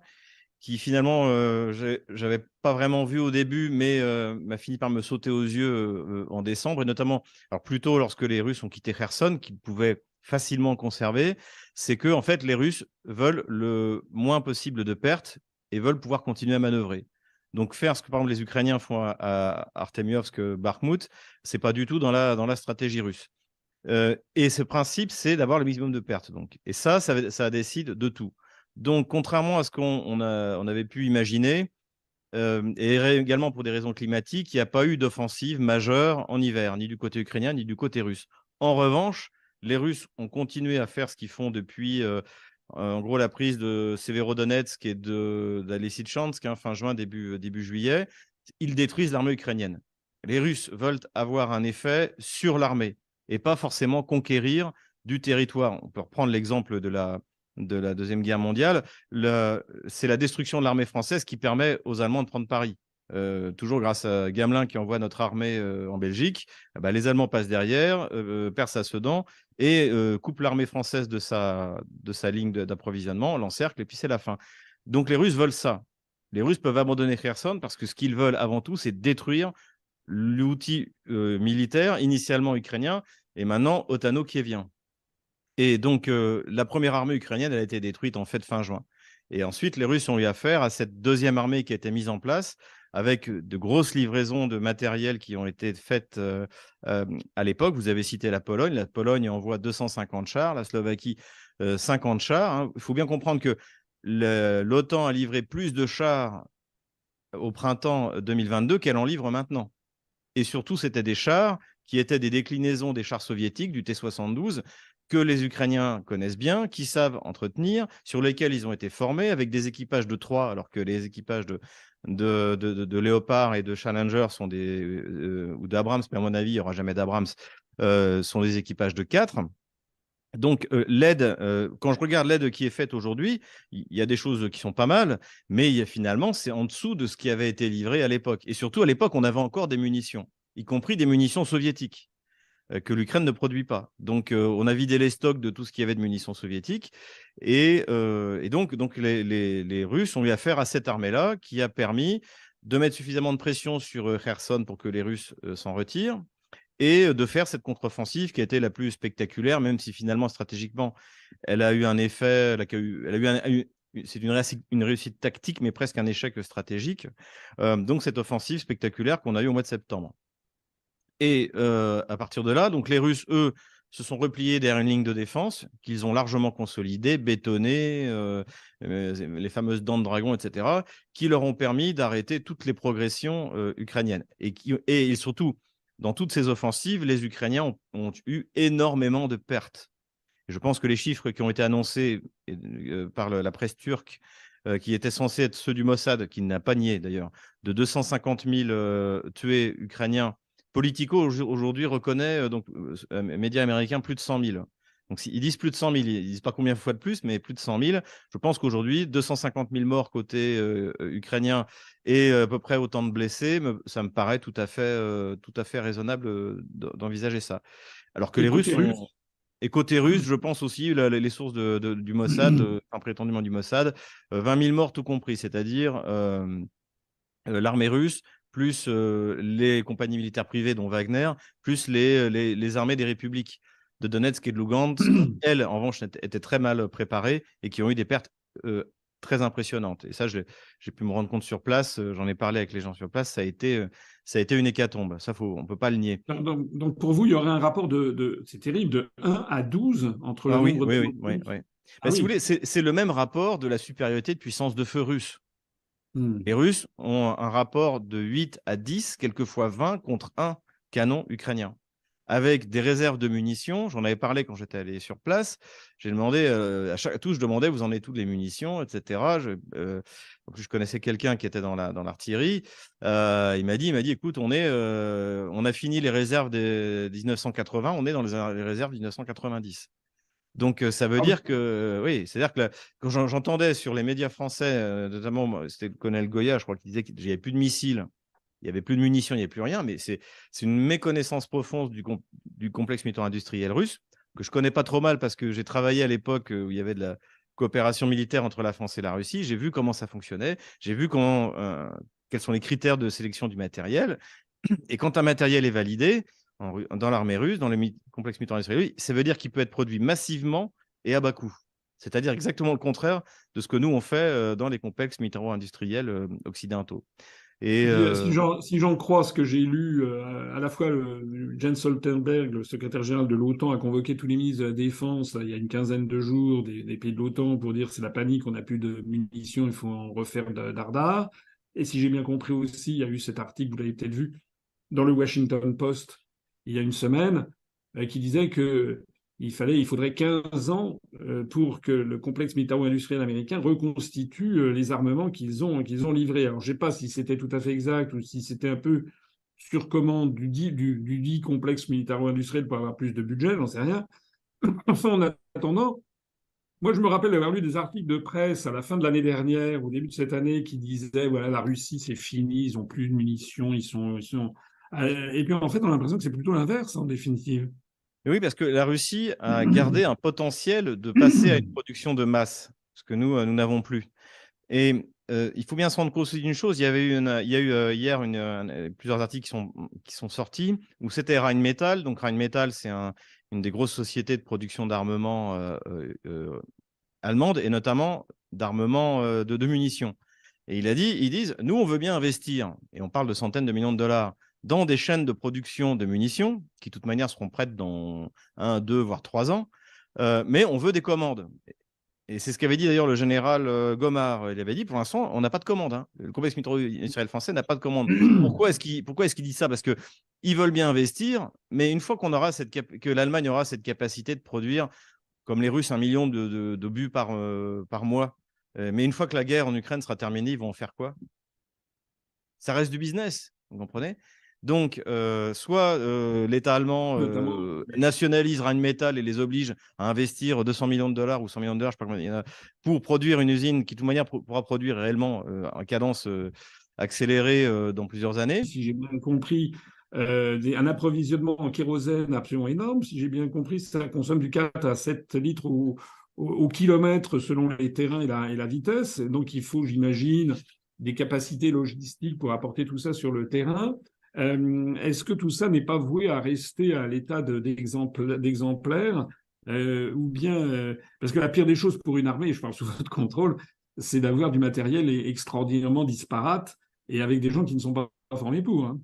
qui finalement, j'avais pas vraiment vu au début, mais m'a fini par me sauter aux yeux en décembre, et notamment, alors plutôt lorsque les Russes ont quitté Kherson, qu'ils pouvaient facilement conserver, c'est que en fait, les Russes veulent le moins possible de pertes et veulent pouvoir continuer à manœuvrer. Donc faire ce que par exemple les Ukrainiens font à Artemiovsk, Bakhmout, c'est pas du tout dans la stratégie russe. Et ce principe, c'est d'avoir le minimum de pertes. Donc. Et ça décide de tout. Donc, contrairement à ce qu'on avait pu imaginer, et également pour des raisons climatiques, il n'y a pas eu d'offensive majeure en hiver, ni du côté ukrainien, ni du côté russe. En revanche, les Russes ont continué à faire ce qu'ils font depuis, en gros, la prise de Severodonetsk et de Lysychansk, fin juin, début juillet. Ils détruisent l'armée ukrainienne. Les Russes veulent avoir un effet sur l'armée et pas forcément conquérir du territoire. On peut reprendre l'exemple de la Deuxième Guerre mondiale. C'est la destruction de l'armée française qui permet aux Allemands de prendre Paris. Toujours grâce à Gamelin qui envoie notre armée en Belgique, les Allemands passent derrière, percent à Sedan et coupent l'armée française de sa ligne d'approvisionnement, l'encerclent et puis c'est la fin. Donc les Russes veulent ça. Les Russes peuvent abandonner Kherson parce que ce qu'ils veulent avant tout, c'est détruire l'outil militaire initialement ukrainien et maintenant otano-kievien. Et donc, la première armée ukrainienne, elle a été détruite en fait fin juin. Et ensuite, les Russes ont eu affaire à cette deuxième armée qui a été mise en place avec de grosses livraisons de matériel qui ont été faites à l'époque. Vous avez cité la Pologne. La Pologne envoie 250 chars, la Slovaquie 50 chars. Hein. Il faut bien comprendre que l'OTAN a livré plus de chars au printemps 2022 qu'elle en livre maintenant. Et surtout, c'était des chars qui étaient des déclinaisons des chars soviétiques, du T-72, que les Ukrainiens connaissent bien, qui savent entretenir, sur lesquels ils ont été formés, avec des équipages de 3, alors que les équipages de Léopard et de Challenger sont ou d'Abrams, mais à mon avis, il n'y aura jamais d'Abrams, sont des équipages de 4. Donc, l'aide, quand je regarde l'aide qui est faite aujourd'hui, il y a des choses qui sont pas mal, mais finalement, c'est en dessous de ce qui avait été livré à l'époque. Et surtout, à l'époque, on avait encore des munitions, y compris des munitions soviétiques que l'Ukraine ne produit pas. Donc, on a vidé les stocks de tout ce qu'il y avait de munitions soviétiques. Et donc les Russes ont eu affaire à cette armée-là qui a permis de mettre suffisamment de pression sur Kherson pour que les Russes s'en retirent et de faire cette contre-offensive qui a été la plus spectaculaire, même si finalement, stratégiquement, elle a eu un effet, elle a eu c'est une réussite tactique, mais presque un échec stratégique. Donc, cette offensive spectaculaire qu'on a eue au mois de septembre. Et à partir de là, donc les Russes, eux, se sont repliés derrière une ligne de défense qu'ils ont largement consolidée, bétonnée, les fameuses dents de dragon, etc., qui leur ont permis d'arrêter toutes les progressions ukrainiennes. Et surtout, dans toutes ces offensives, les Ukrainiens ont eu énormément de pertes. Et je pense que les chiffres qui ont été annoncés par la presse turque, qui étaient censés être ceux du Mossad, qui n'a pas nié d'ailleurs, de 250 000 tués ukrainiens. Politico aujourd'hui reconnaît, médias américains, plus de 100 000. Donc, ils disent plus de 100 000, ils ne disent pas combien de fois de plus, mais plus de 100 000. Je pense qu'aujourd'hui, 250 000 morts côté ukrainien et à peu près autant de blessés, ça me paraît tout à fait raisonnable d'envisager ça. Alors que Et les Russes côté russe, sont. Et côté russe, je pense aussi les sources du Mossad, enfin prétendument du Mossad, 20 000 morts tout compris, c'est-à-dire l'armée russe, plus les compagnies militaires privées, dont Wagner, plus les armées des républiques de Donetsk et de Lugansk, qui, elles, en revanche, étaient très mal préparées et qui ont eu des pertes très impressionnantes. Et ça, j'ai pu me rendre compte sur place, j'en ai parlé avec les gens sur place, ça a été une hécatombe. Ça, on ne peut pas le nier. donc pour vous, il y aurait un rapport c'est terrible, de 1 à 12 entre le Ah oui, nombre de oui, oui, morts oui, russes. oui. Ah Si vous oui. voulez, c'est le même rapport de la supériorité de puissance de feu russe. Hmm. Les Russes ont un rapport de 8 à 10, quelquefois 20 contre un canon ukrainien, avec des réserves de munitions. J'en avais parlé quand j'étais allé sur place. J'ai demandé, à chaque tout, je demandais, vous en êtes toutes les munitions, etc. En plus, je connaissais quelqu'un qui était dans l'artillerie. Il m'a dit, écoute, on a fini les réserves des 1980, on est dans les réserves 1990. Donc, ça veut Ah oui. dire que, oui, c'est-à-dire que quand j'entendais sur les médias français, notamment, c'était le colonel Goya, je crois, qui disait qu'il n'y avait plus de missiles, il n'y avait plus de munitions, il n'y avait plus rien, mais c'est une méconnaissance profonde du complexe militaro-industriel russe, que je ne connais pas trop mal parce que j'ai travaillé à l'époque où il y avait de la coopération militaire entre la France et la Russie. J'ai vu comment ça fonctionnait, j'ai vu quels sont les critères de sélection du matériel. Et quand un matériel est validé dans l'armée russe, dans les complexes militaro-industriels, ça veut dire qu'il peut être produit massivement et à bas coût. C'est-à-dire exactement le contraire de ce que nous, on fait dans les complexes militaro-industriels occidentaux. Et Si j'en crois ce que j'ai lu, à la fois Jens Stoltenberg, le secrétaire général de l'OTAN, a convoqué tous les ministres de la Défense il y a une quinzaine de jours des pays de l'OTAN pour dire c'est la panique, on n'a plus de munitions, il faut en refaire dardard. Et si j'ai bien compris aussi, il y a eu cet article, vous l'avez peut-être vu, dans le Washington Post il y a une semaine, qui disait que il faudrait 15 ans pour que le complexe militaro-industriel américain reconstitue les armements qu'ils ont livrés. Alors, je ne sais pas si c'était tout à fait exact ou si c'était un peu sur commande du dit complexe militaro-industriel pour avoir plus de budget, j'en sais rien. Enfin, en attendant, moi, je me rappelle avoir lu des articles de presse à la fin de l'année dernière, au début de cette année, qui disaient, voilà, la Russie, c'est fini, ils n'ont plus de munitions, ils sont... Et puis, en fait, on a l'impression que c'est plutôt l'inverse, en définitive. oui, parce que la Russie a gardé un potentiel de passer à une production de masse, ce que nous n'avons plus. Et il faut bien se rendre compte aussi d'une chose. Il y a eu hier plusieurs articles qui sont sortis où c'était Rheinmetall. Donc Rheinmetall, c'est une des grosses sociétés de production d'armement allemande et notamment d'armement de munitions. Et ils disent, nous, on veut bien investir, et on parle de centaines de millions de dollars, dans des chaînes de production de munitions, qui de toute manière seront prêtes dans 1, 2, voire 3 ans, mais on veut des commandes. Et c'est ce qu'avait dit d'ailleurs le général Gomard. Il avait dit, pour l'instant, on n'a pas de commande. Hein. Le complexe militaro-industriel français n'a pas de commande. Pourquoi est-ce qu'il dit ça? Parce qu'ils veulent bien investir, mais une fois que l'Allemagne aura cette capacité de produire, comme les Russes, 1 million d'obus par mois, mais une fois que la guerre en Ukraine sera terminée, ils vont en faire quoi? Ça reste du business, vous comprenez? Donc, soit l'État allemand notamment. nationalise Rheinmetall et les oblige à investir 200 millions de dollars ou 100 millions de dollars, je sais pas combien il y en a, pour produire une usine qui, de toute manière, pourra produire réellement en cadence accélérée dans plusieurs années. Si j'ai bien compris, un approvisionnement en kérosène absolument énorme. Si j'ai bien compris, ça consomme du 4 à 7 litres au kilomètre selon les terrains et la vitesse. Donc il faut, j'imagine, des capacités logistiques pour apporter tout ça sur le terrain. Est-ce que tout ça n'est pas voué à rester à l'état d'exemplaire ou bien parce que la pire des choses pour une armée, je parle sous votre contrôle, c'est d'avoir du matériel extraordinairement disparate et avec des gens qui ne sont pas formés pour. Hein.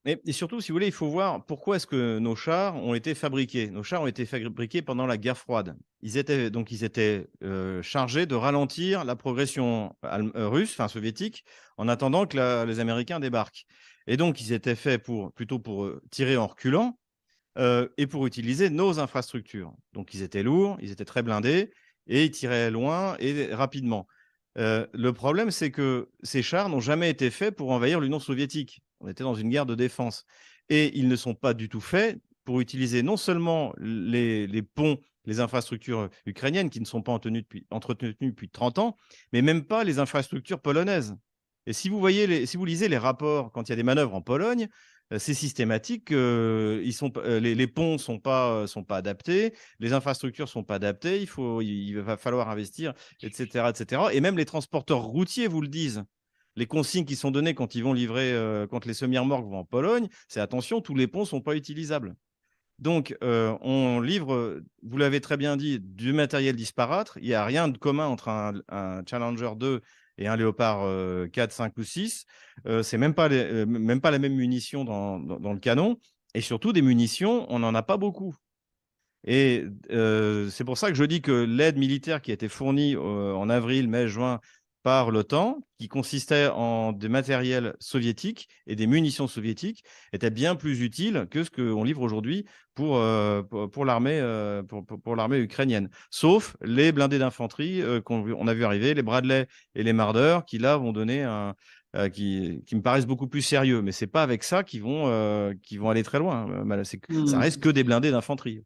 Et surtout, si vous voulez, il faut voir pourquoi est-ce que nos chars ont été fabriqués. Nos chars ont été fabriqués pendant la guerre froide. Ils étaient chargés de ralentir la progression russe, enfin soviétique, en attendant que les Américains débarquent. Et donc, ils étaient faits plutôt pour tirer en reculant et pour utiliser nos infrastructures. Donc, ils étaient lourds, ils étaient très blindés et ils tiraient loin et rapidement. Le problème, c'est que ces chars n'ont jamais été faits pour envahir l'Union soviétique. On était dans une guerre de défense. Et ils ne sont pas du tout faits pour utiliser non seulement les ponts, les infrastructures ukrainiennes qui ne sont pas entretenues depuis 30 ans, mais même pas les infrastructures polonaises. Et si vous lisez les rapports quand il y a des manœuvres en Pologne, c'est systématique. Les ponts sont pas adaptés, les infrastructures sont pas adaptées. Il va falloir investir, etc., etc. Et même les transporteurs routiers vous le disent. Les consignes qui sont données quand ils vont livrer, quand les semi-remorques vont en Pologne, c'est attention, tous les ponts sont pas utilisables. Donc, on livre, vous l'avez très bien dit, du matériel disparate. Il n'y a rien de commun entre un Challenger 2 et un Léopard 4, 5 ou 6. C'est même pas la même munition dans le canon. Et surtout, des munitions, on n'en a pas beaucoup. Et c'est pour ça que je dis que l'aide militaire qui a été fournie en avril, mai, juin par l'OTAN, qui consistait en des matériels soviétiques et des munitions soviétiques, était bien plus utile que ce qu'on livre aujourd'hui pour l'armée ukrainienne. Sauf les blindés d'infanterie qu'on a vu arriver, les Bradley et les Marder, qui là vont donner qui me paraissent beaucoup plus sérieux. Mais c'est pas avec ça qu'ils vont aller très loin. Ça Hmm. reste que des blindés d'infanterie.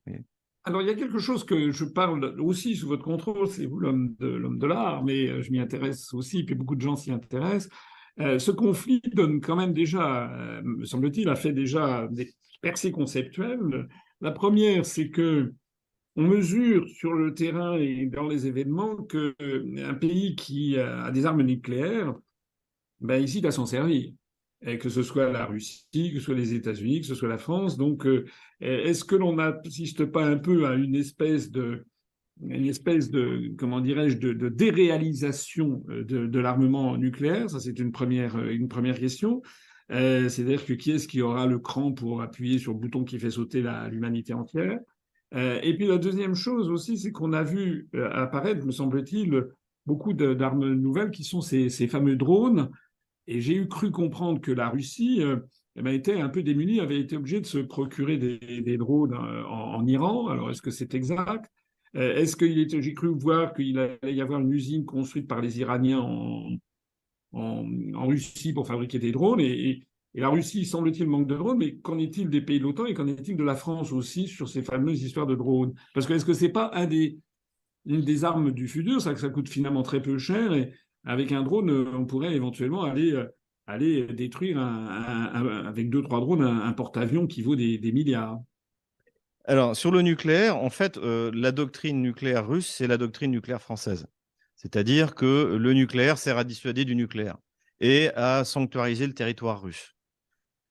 Alors, il y a quelque chose que je parle aussi sous votre contrôle, c'est vous l'homme de l'art, mais je m'y intéresse aussi, puis beaucoup de gens s'y intéressent. Ce conflit donne quand même déjà, me semble-t-il, a fait déjà des percées conceptuelles. La première, c'est que on mesure sur le terrain et dans les événements que un pays qui a des armes nucléaires ben, hésite à s'en servir. Et que ce soit la Russie, que ce soit les États-Unis, que ce soit la France. Donc, est-ce que l'on n'assiste pas un peu à une espèce de comment dirais-je, de déréalisation de l'armement nucléaire? Ça, c'est une première question. C'est-à-dire que qui est-ce qui aura le cran pour appuyer sur le bouton qui fait sauter l'humanité entière? Et puis la deuxième chose aussi, c'est qu'on a vu apparaître, me semble-t-il, beaucoup d'armes nouvelles qui sont ces fameux drones et j'ai eu cru comprendre que la Russie eh ben, était un peu démunie, avait été obligée de se procurer des drones en Iran. Alors, est-ce que c'est exact? Est-ce j'ai cru voir qu'il allait y avoir une usine construite par les Iraniens en Russie pour fabriquer des drones et la Russie, semble-t-il, manque de drones, mais qu'en est-il des pays de l'OTAN et qu'en est-il de la France aussi sur ces fameuses histoires de drones? Parce que est-ce que c'est pas une des armes du futur, ça que ça coûte finalement très peu cher et avec un drone, on pourrait éventuellement aller détruire avec deux trois drones un porte-avions qui vaut des milliards. Alors, sur le nucléaire, en fait, la doctrine nucléaire russe, c'est la doctrine nucléaire française. C'est-à-dire que le nucléaire sert à dissuader du nucléaire et à sanctuariser le territoire russe.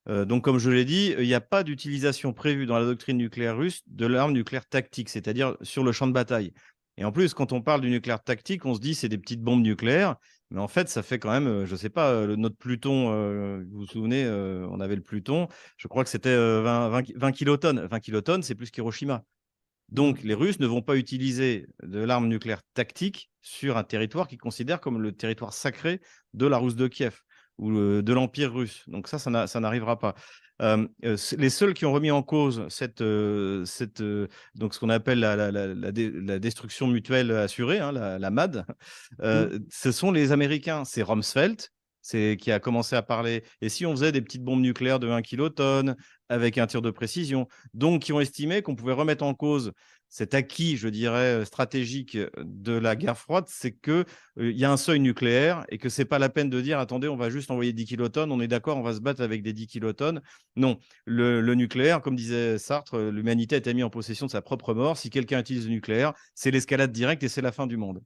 Donc, comme je l'ai dit, il n'y a pas d'utilisation prévue dans la doctrine nucléaire russe de l'arme nucléaire tactique, c'est-à-dire sur le champ de bataille. Et en plus, quand on parle du nucléaire tactique, on se dit c'est des petites bombes nucléaires, mais en fait, ça fait quand même, je ne sais pas, notre Pluton, vous vous souvenez, on avait le Pluton, je crois que c'était 20 kilotonnes. 20 kilotonnes, c'est plus qu'Hiroshima. Donc, les Russes ne vont pas utiliser de l'arme nucléaire tactique sur un territoire qu'ils considèrent comme le territoire sacré de la Rousse de Kiev ou de l'Empire russe. Donc ça n'arrivera pas. Les seuls qui ont remis en cause donc ce qu'on appelle la destruction mutuelle assurée, hein, la MAD, ce sont les Américains. C'est Rumsfeld, qui a commencé à parler. Et si on faisait des petites bombes nucléaires de 1 kilotonne avec un tir de précision, donc qui ont estimé qu'on pouvait remettre en cause cet acquis, je dirais, stratégique de la guerre froide, c'est qu'il y a un seuil nucléaire et que ce n'est pas la peine de dire, attendez, on va juste envoyer 10 kilotonnes, on est d'accord, on va se battre avec des 10 kilotonnes. Non, le nucléaire, comme disait Sartre, l'humanité a été mise en possession de sa propre mort. Si quelqu'un utilise le nucléaire, c'est l'escalade directe et c'est la fin du monde.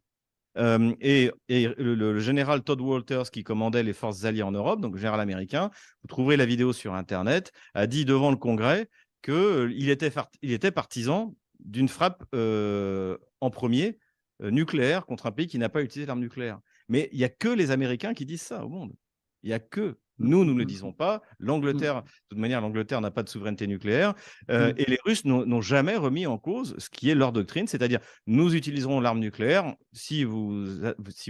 Le général Todd Walters, qui commandait les forces alliées en Europe, donc le général américain, vous trouverez la vidéo sur Internet, a dit devant le Congrès qu'il était partisan d'une frappe en premier nucléaire contre un pays qui n'a pas utilisé l'arme nucléaire. Mais il n'y a que les Américains qui disent ça au monde. Il n'y a que nous ne le disons pas. L'Angleterre, de toute manière, l'Angleterre n'a pas de souveraineté nucléaire. Et les Russes n'ont jamais remis en cause ce qui est leur doctrine, c'est-à-dire nous utiliserons l'arme nucléaire si vous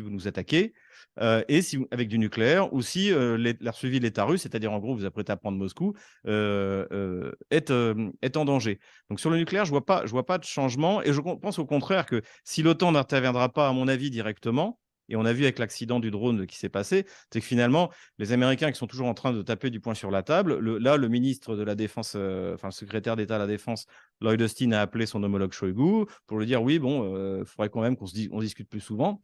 nous attaquez, et avec du nucléaire, ou si la survie de l'État russe, c'est-à-dire en gros vous apprêtez à prendre Moscou, est en danger. Donc sur le nucléaire, je vois pas de changement, et je pense au contraire que si l'OTAN n'interviendra pas, à mon avis, directement, et on a vu avec l'accident du drone qui s'est passé, c'est que finalement, les Américains qui sont toujours en train de taper du poing sur la table, le ministre de la Défense, enfin le secrétaire d'État à la Défense, Lloyd Austin, a appelé son homologue Shoigu pour lui dire oui, bon, faudrait quand même qu'on discute plus souvent,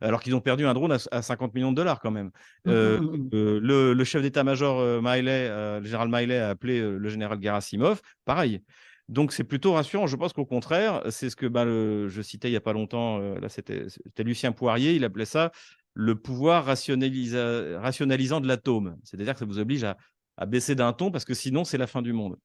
alors qu'ils ont perdu un drone à 50 millions de dollars quand même. Le chef d'état-major Miley, le général Miley, a appelé le général Gerasimov, pareil. Donc, c'est plutôt rassurant. Je pense qu'au contraire, c'est ce que je citais il n'y a pas longtemps, là, c'était Lucien Poirier, il appelait ça le pouvoir rationalisant de l'atome. C'est-à-dire que ça vous oblige à baisser d'un ton parce que sinon, c'est la fin du monde.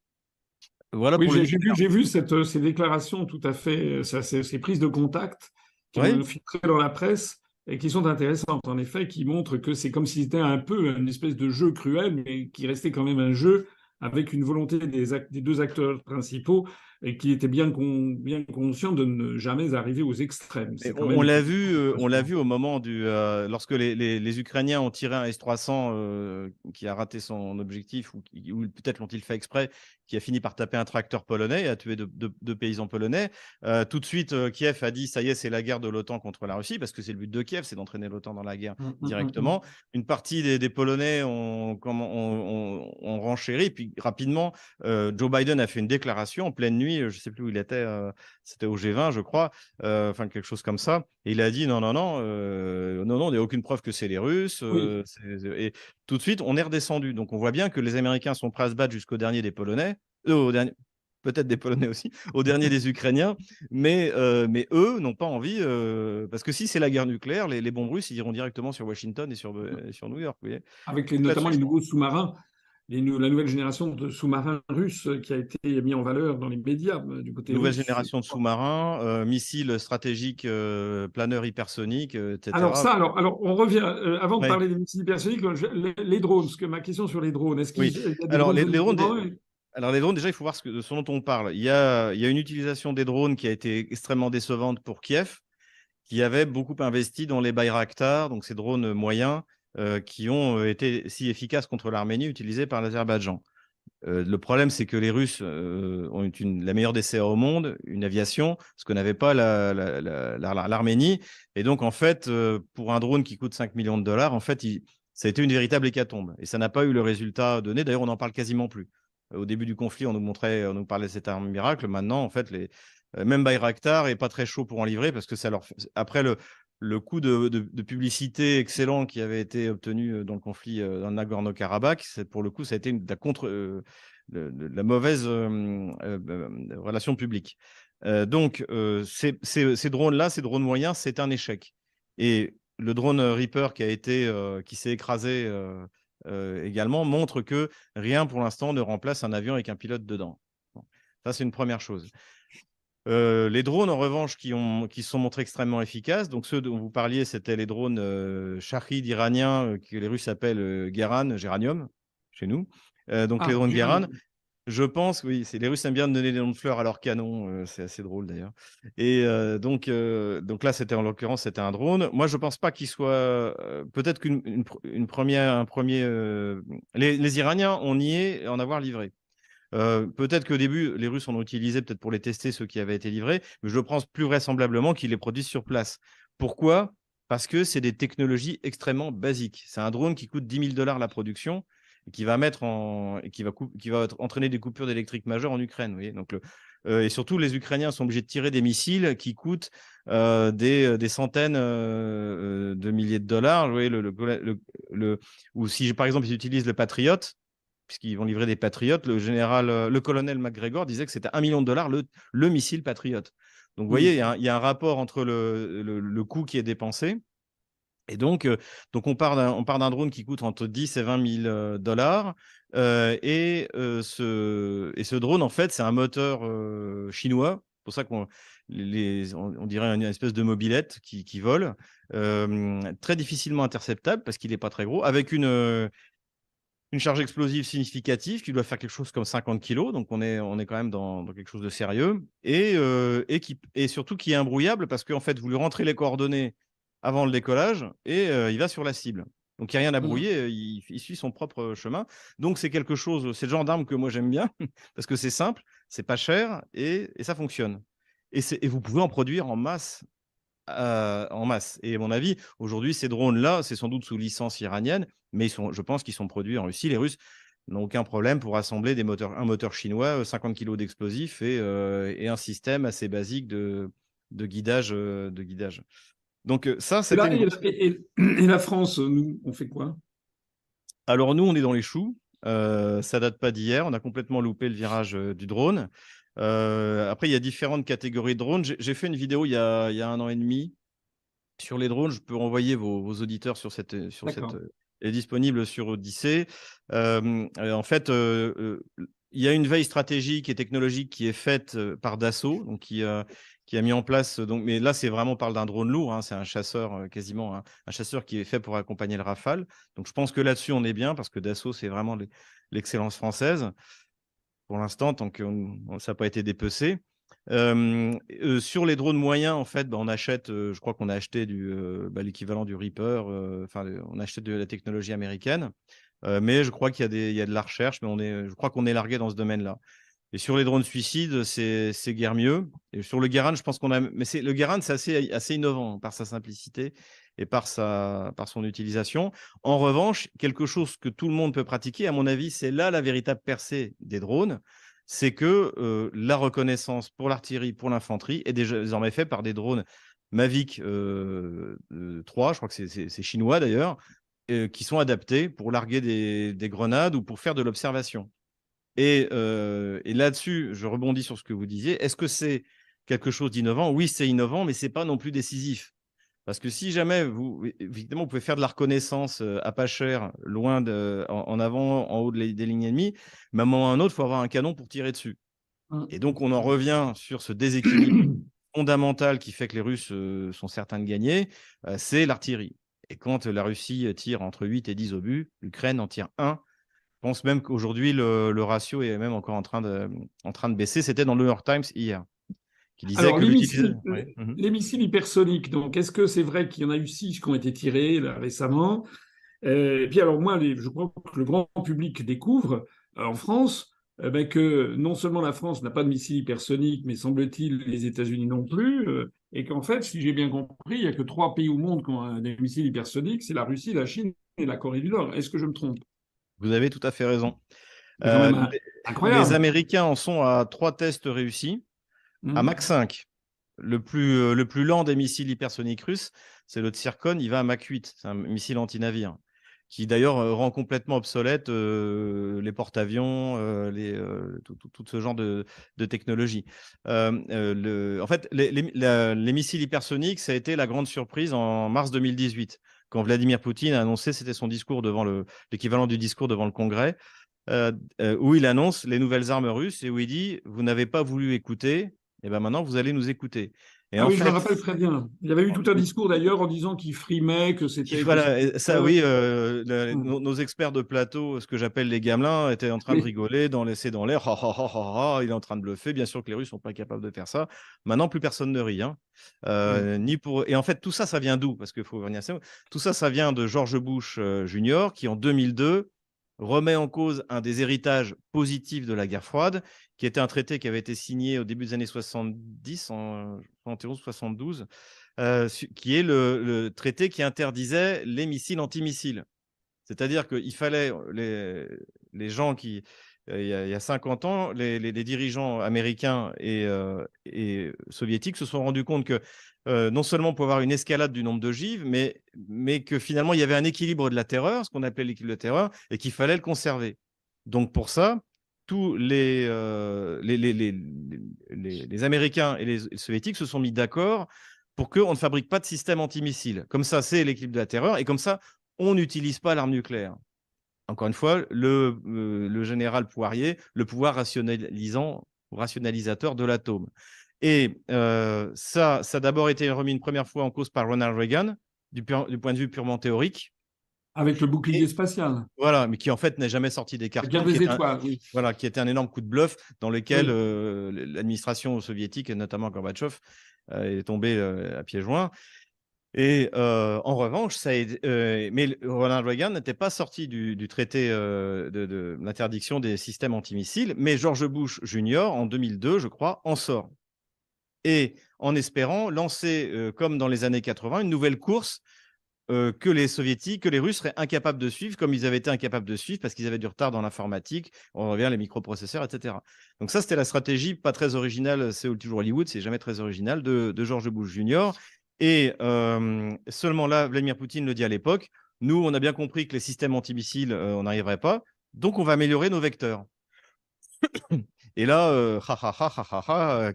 Voilà Oui, pour le j'ai vu ces déclarations tout à fait, ces prises de contact qui Oui. ont filtré dans la presse et qui sont intéressantes, en effet, qui montrent que c'est comme si c'était un peu une espèce de jeu cruel, mais qui restait quand même un jeu avec une volonté des deux acteurs principaux et qui était bien conscient de ne jamais arriver aux extrêmes. C'est quand On même l'a vu, au moment lorsque les Ukrainiens ont tiré un S-300 qui a raté son objectif, ou peut-être l'ont-ils fait exprès, qui a fini par taper un tracteur polonais et a tué deux paysans polonais. Tout de suite, Kiev a dit ça y est, c'est la guerre de l'OTAN contre la Russie, parce que c'est le but de Kiev, c'est d'entraîner l'OTAN dans la guerre directement. Une partie des Polonais ont renchéri, puis rapidement, Joe Biden a fait une déclaration en pleine nuit, je ne sais plus où il était, c'était au G20, je crois, enfin quelque chose comme ça. Et il a dit non, il n'y a aucune preuve que c'est les Russes. Et tout de suite, on est redescendu. Donc on voit bien que les Américains sont prêts à se battre jusqu'au dernier des Polonais, peut-être des Polonais aussi, au dernier des Ukrainiens, mais eux n'ont pas envie, parce que si c'est la guerre nucléaire, les bombes russes, ils iront directement sur Washington et sur New York. Vous voyez. avec notamment les nouveaux sous-marins. La nouvelle génération de sous-marins russes qui a été mis en valeur dans les médias du côté Nouvelle russe. génération de sous-marins, missiles stratégiques, planeurs hypersoniques, etc. Alors on revient, avant de Ouais. parler des missiles hypersoniques, les drones, parce que ma question sur les drones, est-ce qu'il Oui. y a des Alors, drones les drones, déjà, il faut voir ce dont on parle. Il y a une utilisation des drones qui a été extrêmement décevante pour Kiev, qui avait beaucoup investi dans les Bayraktar, donc ces drones moyens, qui ont été si efficaces contre l'Arménie, utilisés par l'Azerbaïdjan. Le problème, c'est que les Russes ont la meilleure DCA au monde, une aviation, ce que n'avait pas l'Arménie. Et donc, en fait, pour un drone qui coûte 5 millions de dollars, en fait, ça a été une véritable hécatombe. Et ça n'a pas eu le résultat donné. D'ailleurs, on n'en parle quasiment plus. Au début du conflit, on nous parlait de cette arme miracle. Maintenant, en fait, même Bayraktar n'est pas très chaud pour en livrer parce que après le coup de publicité excellent qui avait été obtenu dans le conflit dans le Nagorno-Karabakh, pour le coup, ça a été la mauvaise relation publique. Donc, ces drones-là, ces drones moyens, c'est un échec. Et le drone Reaper qui s'est écrasé également montre que rien pour l'instant ne remplace un avion avec un pilote dedans. Bon. Ça, c'est une première chose. Les drones, en revanche, qui se sont montrés extrêmement efficaces, donc ceux dont vous parliez, c'était les drones Shahed iraniens, que les Russes appellent Géranium, chez nous. Donc les drones Geran, je pense, oui, les Russes aiment bien donner des noms de fleurs à leurs canons, c'est assez drôle d'ailleurs. Et donc là, en l'occurrence, c'était un drone. Moi, je ne pense pas qu'il soit. Peut-être les Iraniens, on y est en avoir livré. Peut-être qu'au début, les Russes en ont utilisé peut-être pour les tester, ceux qui avaient été livrés, mais je pense plus vraisemblablement qu'ils les produisent sur place. Pourquoi ? parce que c'est des technologies extrêmement basiques. C'est un drone qui coûte 10 000 $ la production et qui va entraîner des coupures d'électrique majeures en Ukraine. Vous voyez. Donc et surtout, les Ukrainiens sont obligés de tirer des missiles qui coûtent des centaines de milliers de dollars. Vous voyez, ou si, par exemple, ils utilisent le Patriot, puisqu'ils vont livrer des Patriots, le colonel McGregor disait que c'était 1 million de dollars le missile Patriot. Donc, vous voyez, il y a un rapport entre le coût qui est dépensé. Et donc on part d'un drone qui coûte entre 10 et 20 000 $. Ce drone, en fait, c'est un moteur chinois. C'est pour ça qu'on dirait une espèce de mobilette qui vole, très difficilement interceptable parce qu'il n'est pas très gros, avec une charge explosive significative qui doit faire quelque chose comme 50 kilos. Donc, on est quand même dans quelque chose de sérieux. Et surtout qui est imbrouillable parce qu'en fait, vous lui rentrez les coordonnées avant le décollage et il va sur la cible. Donc, il n'y a rien à brouiller, il suit son propre chemin. Donc, c'est quelque chose, c'est le genre d'arme que moi j'aime bien parce que c'est simple, c'est pas cher et ça fonctionne. Et vous pouvez en produire en masse. Et à mon avis, aujourd'hui, ces drones-là, c'est sans doute sous licence iranienne, mais je pense qu'ils sont produits en Russie. Les Russes n'ont aucun problème pour assembler un moteur chinois, 50 kilos d'explosifs et un système assez basique de guidage. Donc ça, c'était une grosse... Et la France, nous, on fait quoi? Alors nous, on est dans les choux. Ça date pas d'hier. On a complètement loupé le virage du drone. Après, il y a différentes catégories de drones. J'ai fait une vidéo il y a 1 an et demi sur les drones. Je peux renvoyer vos auditeurs sur cette elle est disponible sur Odyssée. En fait, il y a une veille stratégique et technologique qui est faite par Dassault, donc qui a mis en place. Donc, mais là, c'est vraiment, on parle d'un drone lourd. Hein, c'est un chasseur quasiment un chasseur qui est fait pour accompagner le Rafale. Donc, je pense que là-dessus, on est bien parce que Dassault, c'est vraiment l'excellence française pour l'instant, tant que ça n'a pas été dépecé. Sur les drones moyens, en fait, on achète, je crois qu'on a acheté l'équivalent du Reaper, on a acheté de la technologie américaine, mais je crois qu'il y a de la recherche, mais je crois qu'on est largué dans ce domaine-là. Et sur les drones suicides, c'est guère mieux. Et sur le Garand, je pense qu'on a, mais le Garand, c'est assez innovant par sa simplicité et par son utilisation. En revanche, quelque chose que tout le monde peut pratiquer, à mon avis, c'est là la véritable percée des drones, c'est que la reconnaissance pour l'artillerie, pour l'infanterie, est désormais faite par des drones Mavic 3, je crois que c'est chinois d'ailleurs, qui sont adaptés pour larguer des grenades ou pour faire de l'observation. Et là-dessus, je rebondis sur ce que vous disiez. Est-ce que c'est quelque chose d'innovant? Oui, c'est innovant, mais ce n'est pas non plus décisif. Parce que si jamais évidemment, vous pouvez faire de la reconnaissance à pas cher, loin en avant, en haut des lignes ennemies, mais à un moment ou à un autre, il faut avoir un canon pour tirer dessus. Et donc, on en revient sur ce déséquilibre fondamental qui fait que les Russes sont certains de gagner, c'est l'artillerie. Et quand la Russie tire entre 8 et 10 obus, l'Ukraine en tire 1. Je pense même qu'aujourd'hui, le ratio est même encore en train de baisser. C'était dans le New York Times hier, qui disait Alors, que l'utilisation... les missiles hypersoniques, donc, est-ce que c'est vrai qu'il y en a eu 6 qui ont été tirés là, récemment? Et puis, alors, moi, je crois que le grand public découvre en France que non seulement la France n'a pas de missiles hypersoniques, mais semble-t-il les États-Unis non plus, et qu'en fait, si j'ai bien compris, il n'y a que 3 pays au monde qui ont des missiles hypersoniques, c'est la Russie, la Chine et la Corée du Nord. Est-ce que je me trompe? Vous avez tout à fait raison. C'est quand même incroyable. Les Américains en sont à 3 tests réussis. À Mach 5, le plus lent des missiles hypersoniques russes, c'est le Tsirkon, il va à Mach 8. C'est un missile anti-navire qui d'ailleurs rend complètement obsolète les porte-avions, tout ce genre de technologie. En fait, les missiles hypersoniques, ça a été la grande surprise en mars 2018, quand Vladimir Poutine a annoncé, c'était son discours devant l'équivalent du discours devant le Congrès, où il annonce les nouvelles armes russes et où il dit « Vous n'avez pas voulu écouter, et ben maintenant vous allez nous écouter ». Et oui, je me rappelle très bien. Il y avait eu tout un discours d'ailleurs en disant qu'il frimait, que c'était... Voilà, ça oui, nos experts de plateau, ce que j'appelle les gamelins, étaient en train de rigoler, c'est dans l'air, il est en train de bluffer. Bien sûr que les Russes ne sont pas capables de faire ça. Maintenant, plus personne ne rit. Hein. Et en fait, tout ça, ça vient d'où? Parce qu'il faut revenir à ça. Tout ça, ça vient de George Bush Jr., qui en 2002 remet en cause un des héritages positifs de la guerre froide, qui était un traité qui avait été signé au début des années 70, en 71-72, qui est le traité qui interdisait les missiles antimissiles. C'est-à-dire qu'il fallait les gens qui, il y a 50 ans, les dirigeants américains et soviétiques se sont rendus compte que non seulement on pouvait avoir une escalade du nombre d'ogives, mais que finalement, il y avait un équilibre de la terreur, ce qu'on appelait l'équilibre de la terreur, et qu'il fallait le conserver. Donc pour ça, tous les Américains et les Soviétiques se sont mis d'accord pour qu'on ne fabrique pas de système antimissile. Comme ça, c'est l'équilibre de la terreur, et comme ça, on n'utilise pas l'arme nucléaire. Encore une fois, le général Poirier, le pouvoir rationalisateur de l'atome. Et ça a d'abord été remis une première fois en cause par Ronald Reagan, du point de vue purement théorique. Avec le bouclier Et spatial. voilà, mais qui en fait n'est jamais sorti des La guerre cartons, des étoiles, oui. voilà, qui était un énorme coup de bluff dans lequel Oui. l'administration soviétique, et notamment Gorbatchev, est tombée à pieds joints. Et en revanche, mais Ronald Reagan n'était pas sorti du traité de l'interdiction des systèmes antimissiles, mais George Bush Jr., en 2002, je crois, en sort. Et en espérant lancer, comme dans les années 80, une nouvelle course que les Soviétiques, que les Russes seraient incapables de suivre, comme ils avaient été incapables de suivre parce qu'ils avaient du retard dans l'informatique, on revient les microprocesseurs, etc. Donc ça, c'était la stratégie pas très originale, c'est toujours Hollywood, c'est jamais très original, de George Bush Jr. Et seulement là, Vladimir Poutine le dit à l'époque, nous, on a bien compris que les systèmes antimissiles, on n'arriverait pas, donc on va améliorer nos vecteurs. Et là,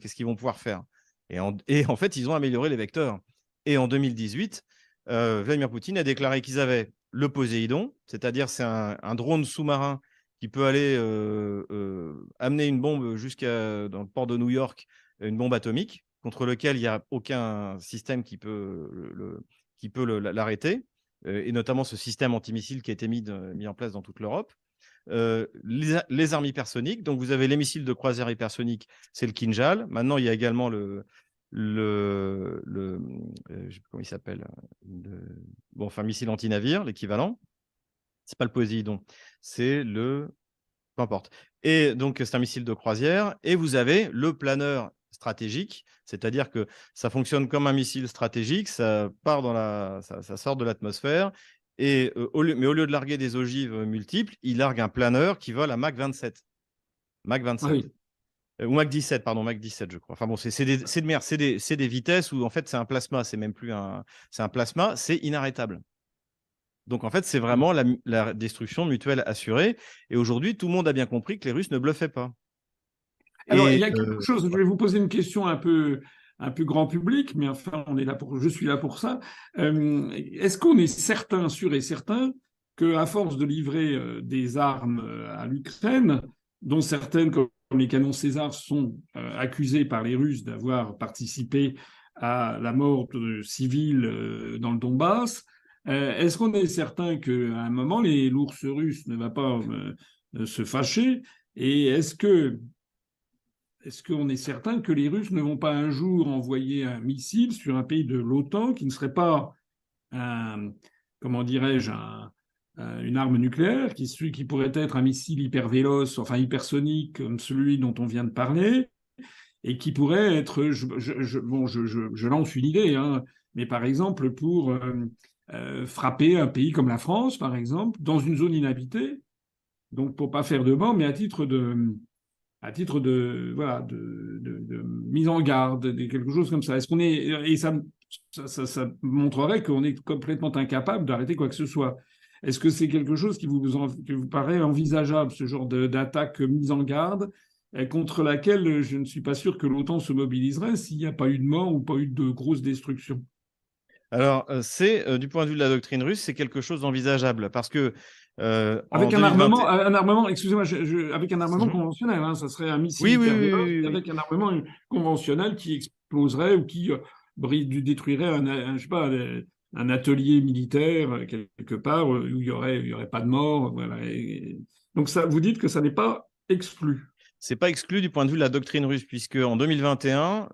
qu'est-ce qu'ils vont pouvoir faire? Et en fait, ils ont amélioré les vecteurs. Et en 2018, Vladimir Poutine a déclaré qu'ils avaient le Poséidon, c'est-à-dire c'est un drone sous-marin qui peut aller amener une bombe dans le port de New York, une bombe atomique, contre lequel il n'y a aucun système qui peut l'arrêter, et notamment ce système antimissile qui a été mis en place dans toute l'Europe. Les armes hypersoniques. Donc, vous avez les missiles de croisière hypersoniques, c'est le Kinjal. Maintenant, il y a également je sais plus comment il s'appelle, enfin, missile anti-navire, l'équivalent. C'est pas le Poséidon, c'est peu importe. Et donc, c'est un missile de croisière. Et vous avez le planeur stratégique, c'est-à-dire que ça fonctionne comme un missile stratégique, ça sort de l'atmosphère. Et mais au lieu de larguer des ogives multiples, il largue un planeur qui vole à Mach 27. Mach 27. Ah oui. Ou Mach 17, pardon, Mach 17, je crois. Enfin bon, c'est des vitesses où en fait c'est un plasma, c'est même plus c'est un plasma, c'est inarrêtable. Donc en fait, c'est vraiment la destruction mutuelle assurée. Et aujourd'hui, tout le monde a bien compris que les Russes ne bluffaient pas. Alors, il y Et a quelque chose, je vais vous poser une question un peu grand public, mais enfin, je suis là pour ça. Est-ce qu'on est certain, sûr et certain, qu'à force de livrer des armes à l'Ukraine, dont certaines, comme les canons César, sont accusées par les Russes d'avoir participé à la mort de civils dans le Donbass, est-ce qu'on est certain qu'à un moment, l'ours russe ne va pas se fâcher? Et est-ce qu'on est certain que les Russes ne vont pas un jour envoyer un missile sur un pays de l'OTAN qui ne serait pas comment dirais-je, une arme nucléaire, qui pourrait être un missile hypervéloce, enfin hypersonique, comme celui dont on vient de parler, et qui pourrait être, je lance une idée, hein, mais par exemple pour frapper un pays comme la France, par exemple, dans une zone inhabitée, donc pour pas faire de mort, mais à titre de voilà de mise en garde, quelque chose comme ça. Est-ce qu'on est et ça montrerait qu'on est complètement incapable d'arrêter quoi que ce soit. Est-ce que c'est quelque chose qui vous paraît envisageable, ce genre d'attaque mise en garde, contre laquelle je ne suis pas sûr que l'OTAN se mobiliserait s'il n'y a pas eu de mort ou pas eu de grosses destructions? alors, du point de vue de la doctrine russe, c'est quelque chose d'envisageable parce que en Avec 2020. un armement, excusez-moi, avec un armement conventionnel, hein, ça serait un missile Oui, oui, hypervéloce oui, oui, avec un armement conventionnel qui exploserait ou qui détruirait je sais pas, un atelier militaire quelque part où il y aurait pas de mort, voilà. Donc ça, vous dites que ça n'est pas exclu. C'est pas exclu du point de vue de la doctrine russe, puisque en 2021,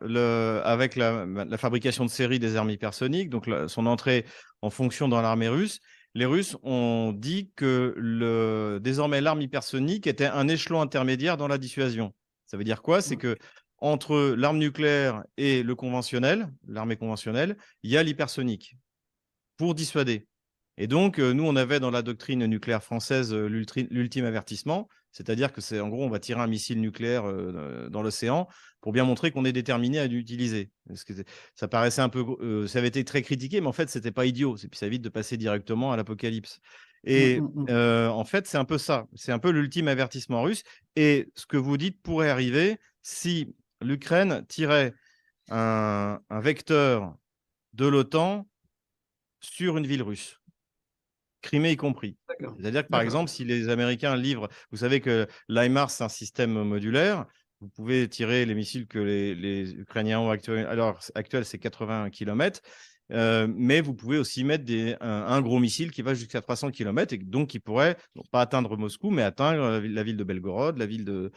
avec la fabrication de série des armes hypersoniques, donc son entrée en fonction dans l'armée russe, les Russes ont dit que désormais l'arme hypersonique était un échelon intermédiaire dans la dissuasion. Ça veut dire quoi? C'est que entre l'arme nucléaire et le conventionnel, l'armée conventionnelle, il y a l'hypersonique pour dissuader. Et donc, nous, on avait dans la doctrine nucléaire française l'ultime avertissement, c'est-à-dire que c'est en gros, on va tirer un missile nucléaire dans l'océan pour bien montrer qu'on est déterminé à l'utiliser. Ça paraissait un peu, ça avait été très critiqué, mais en fait, c'était pas idiot. Et puis ça évite de passer directement à l'apocalypse. Et en fait, c'est un peu ça. C'est un peu l'ultime avertissement russe. Et ce que vous dites pourrait arriver si l'Ukraine tirait un vecteur de l'OTAN sur une ville russe. Crimée y compris. C'est-à-dire que, par exemple, si les Américains livrent, vous savez que l'HIMARS, c'est un système modulaire, vous pouvez tirer les missiles que les Ukrainiens ont actuellement. Alors, actuel, c'est 80 km, mais vous pouvez aussi mettre un gros missile qui va jusqu'à 300 km et donc qui pourrait non pas atteindre Moscou, mais atteindre la ville de Belgorod, la ville de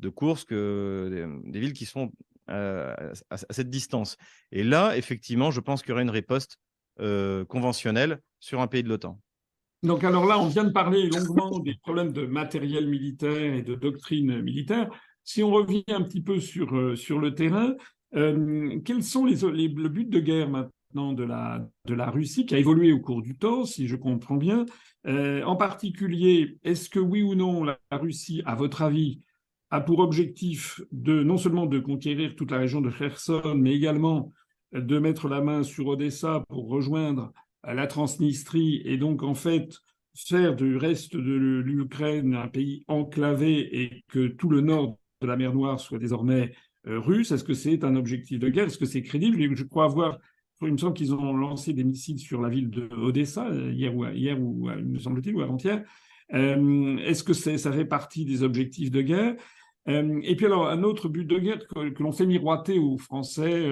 Koursk, des villes qui sont à cette distance. Et là, effectivement, je pense qu'il y aurait une riposte conventionnelle sur un pays de l'OTAN. Donc, alors là, on vient de parler longuement des problèmes de matériel militaire et de doctrine militaire. Si on revient un petit peu sur le terrain, quels sont le but de guerre maintenant de la Russie, qui a évolué au cours du temps, si je comprends bien? En particulier, est-ce que oui ou non, la Russie, à votre avis, a pour objectif non seulement de conquérir toute la région de Kherson, mais également de mettre la main sur Odessa pour rejoindre à la Transnistrie et donc en fait faire du reste de l'Ukraine un pays enclavé et que tout le nord de la mer Noire soit désormais russe? Est-ce que c'est un objectif de guerre? Est-ce que c'est crédible? Je crois avoir, il me semble qu'ils ont lancé des missiles sur la ville de Odessa hier ou il me semble-t-il, ou avant-hier. Est-ce que ça fait partie des objectifs de guerre? Et puis alors, un autre but de guerre que l'on fait miroiter aux Français,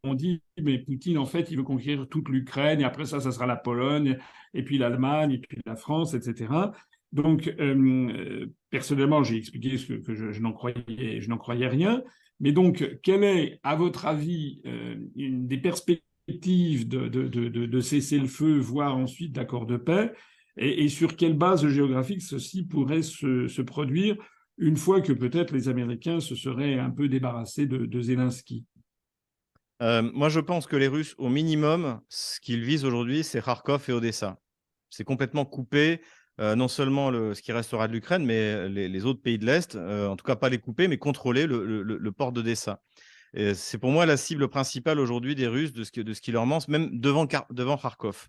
on dit, mais Poutine, en fait, il veut conquérir toute l'Ukraine, et après ça sera la Pologne, et puis l'Allemagne, et puis la France, etc. Donc, personnellement, j'ai expliqué que je n'en croyais rien. Mais donc, quelle est, à votre avis, une des perspectives de cesser le feu, voire ensuite d'accord de paix, et sur quelle base géographique ceci pourrait se produire une fois que peut-être les Américains se seraient un peu débarrassés de Zelensky? Moi, je pense que les Russes, au minimum, ce qu'ils visent aujourd'hui, c'est Kharkov et Odessa. C'est complètement coupé, non seulement ce qui restera de l'Ukraine, mais les autres pays de l'Est, en tout cas pas les couper, mais contrôler le port d'Odessa. C'est pour moi la cible principale aujourd'hui des Russes, de ce qui leur manque, même devant Kharkov.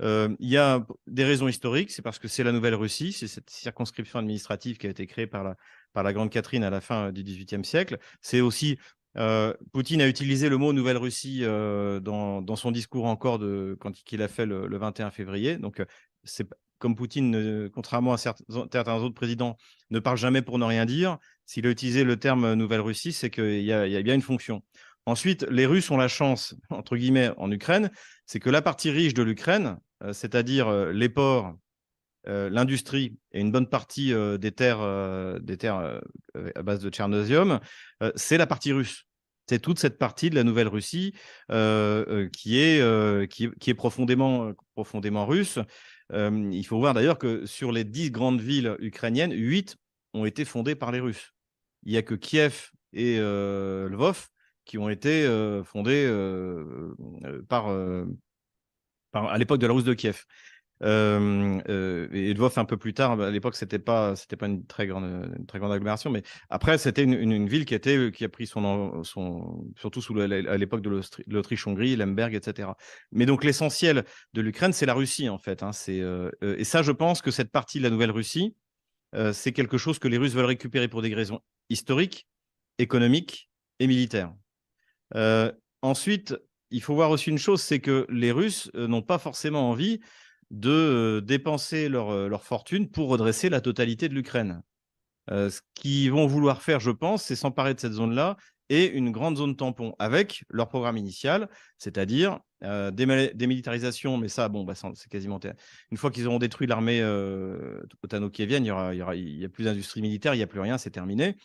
Il y a des raisons historiques, c'est parce que c'est la Nouvelle-Russie, c'est cette circonscription administrative qui a été créée par la Grande Catherine à la fin du XVIIIe siècle. C'est aussi, Poutine a utilisé le mot Nouvelle-Russie dans son discours encore quand il a fait le 21 février. Donc, c'est comme Poutine, contrairement à certains autres présidents, ne parle jamais pour ne rien dire. S'il a utilisé le terme Nouvelle-Russie, c'est qu'il y a bien une fonction. Ensuite, les Russes ont la chance, entre guillemets, en Ukraine, c'est que la partie riche de l'Ukraine, c'est-à-dire les ports, l'industrie et une bonne partie des terres à base de tchernosium, c'est la partie russe. C'est toute cette partie de la Nouvelle-Russie qui est profondément russe. Il faut voir d'ailleurs que sur les 10 grandes villes ukrainiennes, 8 ont été fondées par les Russes. Il n'y a que Kiev et Lvov qui ont été fondées à l'époque de la Russe de Kiev. Et Lvov un peu plus tard, à l'époque, c'était pas une très grande agglomération, mais après, c'était une ville qui a pris surtout à l'époque de l'Autriche-Hongrie, Lemberg, etc. Mais donc, l'essentiel de l'Ukraine, c'est la Russie, en fait. Et ça, je pense que cette partie de la Nouvelle-Russie, c'est quelque chose que les Russes veulent récupérer pour des raisons historiques, économiques et militaires. Ensuite, il faut voir aussi une chose, c'est que les Russes n'ont pas forcément envie de dépenser leur fortune pour redresser la totalité de l'Ukraine. Ce qu'ils vont vouloir faire, je pense, c'est s'emparer de cette zone-là et une grande zone tampon avec leur programme initial, c'est-à-dire démilitarisation, mais ça, c'est quasiment... Une fois qu'ils auront détruit l'armée otano-kievienne, il n'y a plus d'industrie militaire, il n'y a plus rien, c'est terminé.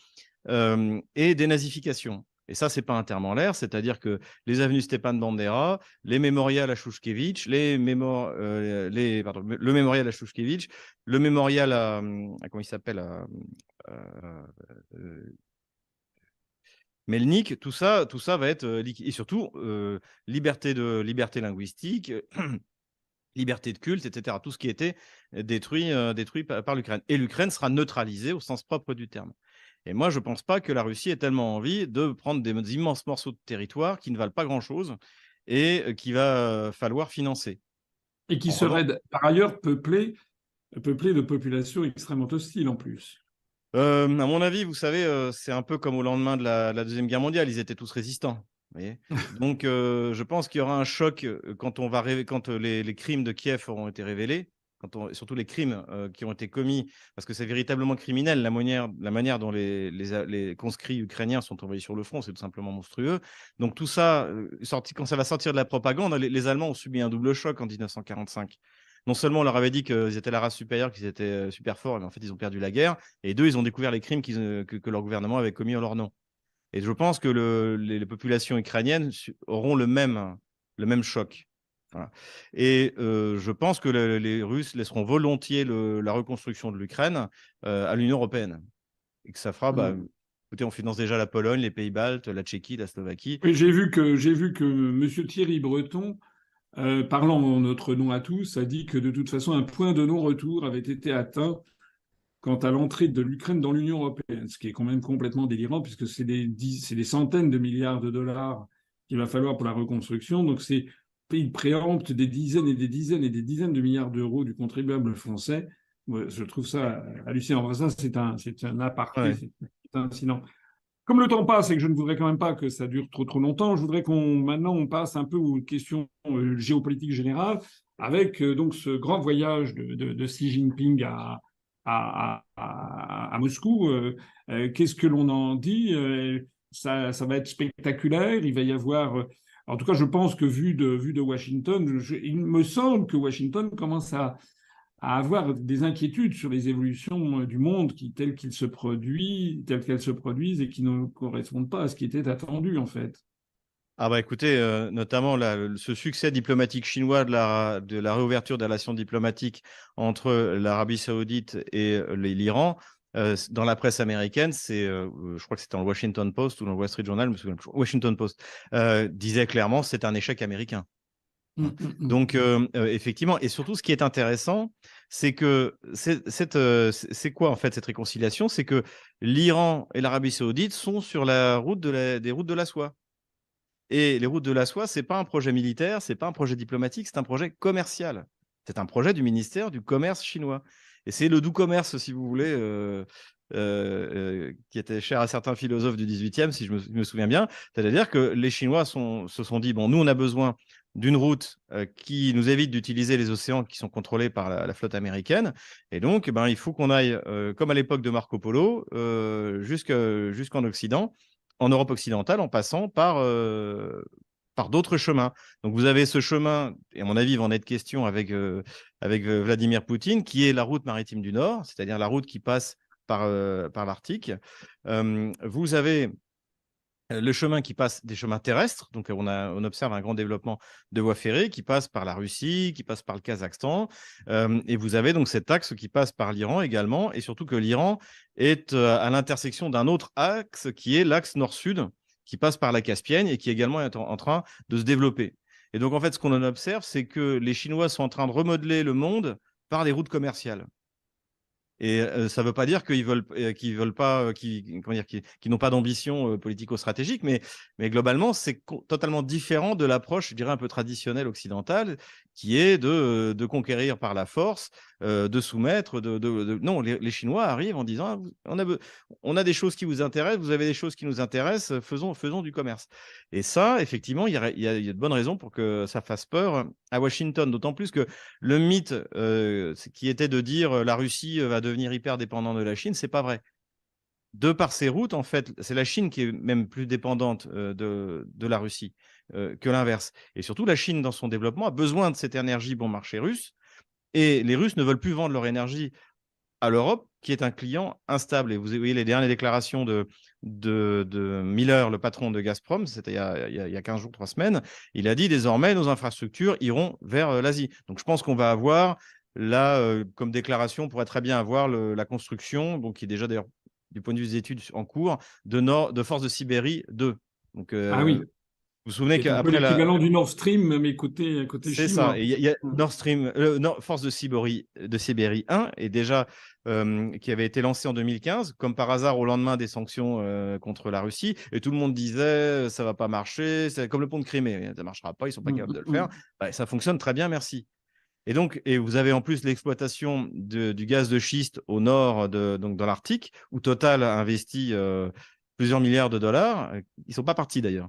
Et dénazification. Et ça, ce n'est pas un terme en l'air, c'est-à-dire que les avenues Stepan Bandera, les mémorials à Chouchkevitch, le mémorial à Chouchkevitch, le mémorial comment il s'appelle, Melnik, tout ça va être et surtout liberté linguistique, liberté de culte, etc. Tout ce qui était détruit par l'Ukraine. Et l'Ukraine sera neutralisée au sens propre du terme. Et moi, je ne pense pas que la Russie ait tellement envie de prendre des immenses morceaux de territoire qui ne valent pas grand-chose et qu'il va falloir financer. Et qui En serait revanche, par ailleurs peuplé de populations extrêmement hostiles en plus. à mon avis, vous savez, c'est un peu comme au lendemain de la Deuxième Guerre mondiale, ils étaient tous résistants. Vous voyez. Donc, je pense qu'il y aura un choc quand les crimes de Kiev auront été révélés, surtout les crimes qui ont été commis, parce que c'est véritablement criminel, la manière dont les conscrits ukrainiens sont envoyés sur le front, c'est tout simplement monstrueux. Donc tout ça, quand ça va sortir de la propagande, les Allemands ont subi un double choc en 1945. Non seulement on leur avait dit qu'ils étaient la race supérieure, qu'ils étaient super forts, mais en fait ils ont perdu la guerre, et deux, ils ont découvert les crimes que leur gouvernement avait commis en leur nom. Et je pense que les populations ukrainiennes auront le même choc. Voilà. Et je pense que les Russes laisseront volontiers la reconstruction de l'Ukraine à l'Union européenne. Et que ça fera, écoutez, on finance déjà la Pologne, les Pays-Baltes, la Tchéquie, la Slovaquie. Oui, j'ai vu que M. Thierry Breton, parlant en notre nom à tous, a dit que de toute façon, un point de non-retour avait été atteint quant à l'entrée de l'Ukraine dans l'Union européenne, ce qui est quand même complètement délirant, puisque c'est des centaines de milliards de dollars qu'il va falloir pour la reconstruction. Donc, il préempte des dizaines et des dizaines et des dizaines de milliards d'euros du contribuable français. Je trouve ça hallucinant. Enfin, ça, c'est un aparté, Ouais. c'est un incident. Comme le temps passe et que je ne voudrais quand même pas que ça dure trop longtemps, je voudrais maintenant on passe un peu aux questions géopolitiques générales avec donc ce grand voyage de Xi Jinping à Moscou. Qu'est-ce que l'on en dit? Ça va être spectaculaire. Il va y avoir, en tout cas, je pense que vu de Washington, il me semble que Washington commence à avoir des inquiétudes sur les évolutions du monde telles qu'elles se produisent et qui ne correspondent pas à ce qui était attendu, en fait. Ah bah écoutez, notamment ce succès diplomatique chinois de la réouverture des relations diplomatiques entre l'Arabie saoudite et l'Iran, dans la presse américaine, je crois que c'était dans le Washington Post ou dans le Wall Street Journal, je me souviens plus, Washington Post, disait clairement c'est un échec américain. Donc, effectivement, et surtout, ce qui est intéressant, c'est que c'est quoi en fait cette réconciliation? C'est que l'Iran et l'Arabie saoudite sont sur la route des routes de la soie. Et les routes de la soie, ce n'est pas un projet militaire, ce n'est pas un projet diplomatique, c'est un projet commercial. C'est un projet du ministère du commerce chinois. Et c'est le doux commerce, si vous voulez, qui était cher à certains philosophes du XVIIIe, si je me souviens bien. C'est-à-dire que les Chinois se sont dit, bon, nous, on a besoin d'une route qui nous évite d'utiliser les océans qui sont contrôlés par la flotte américaine. Et donc, il faut qu'on aille, comme à l'époque de Marco Polo, jusqu'en Occident, en Europe occidentale, en passant par d'autres chemins. Donc vous avez ce chemin, et à mon avis, il va en être question avec Vladimir Poutine, qui est la route maritime du Nord, c'est-à-dire la route qui passe par l'Arctique. Vous avez le chemin qui passe des chemins terrestres, donc on observe un grand développement de voies ferrées qui passent par la Russie, qui passent par le Kazakhstan, et vous avez donc cet axe qui passe par l'Iran également, et surtout que l'Iran est à l'intersection d'un autre axe qui est l'axe nord-sud, qui passe par la Caspienne et qui également est en train de se développer. Et donc en fait, ce qu'on en observe, c'est que les Chinois sont en train de remodeler le monde par des routes commerciales. Et ça ne veut pas dire qu'ils veulent pas, qu'ils n'ont pas d'ambition politico-stratégique, mais globalement, c'est totalement différent de l'approche, je dirais, un peu traditionnelle occidentale, qui est de conquérir par la force, de soumettre. Non, les Chinois arrivent en disant on a des choses qui vous intéressent, vous avez des choses qui nous intéressent, faisons du commerce. Et ça, effectivement, il y a de bonnes raisons pour que ça fasse peur à Washington, d'autant plus que le mythe qui était de dire la Russie va devenir hyper dépendante de la Chine, c'est pas vrai. De par ces routes, en fait, c'est la Chine qui est même plus dépendante de la Russie que l'inverse. Et surtout, la Chine, dans son développement, a besoin de cette énergie bon marché russe. Et les Russes ne veulent plus vendre leur énergie à l'Europe, qui est un client instable. Et vous voyez les dernières déclarations de Miller, le patron de Gazprom, c'était il y a 15 jours, 3 semaines. Il a dit désormais, nos infrastructures iront vers l'Asie. Donc, je pense qu'on va avoir là, comme déclaration, on pourrait très bien avoir la construction, donc qui est déjà d'ailleurs du point de vue des études en cours, de Force de Sibérie 2. Donc, Ah oui, vous vous souvenez qui est un peu qu'après la, l'équivalent du Nord Stream, mais côté c'est ça. chinois. Et il y a Nord Stream, Force de Sibérie 1, et déjà qui avait été lancé en 2015, comme par hasard au lendemain des sanctions contre la Russie. Et tout le monde disait ça va pas marcher, c'est comme le pont de Crimée, ça marchera pas, ils sont pas capables de le faire. Bah, ça fonctionne très bien, merci. Et donc, et vous avez en plus l'exploitation du gaz de schiste au nord, donc dans l'Arctique, où Total a investi plusieurs milliards de dollars. Ils sont pas partis d'ailleurs.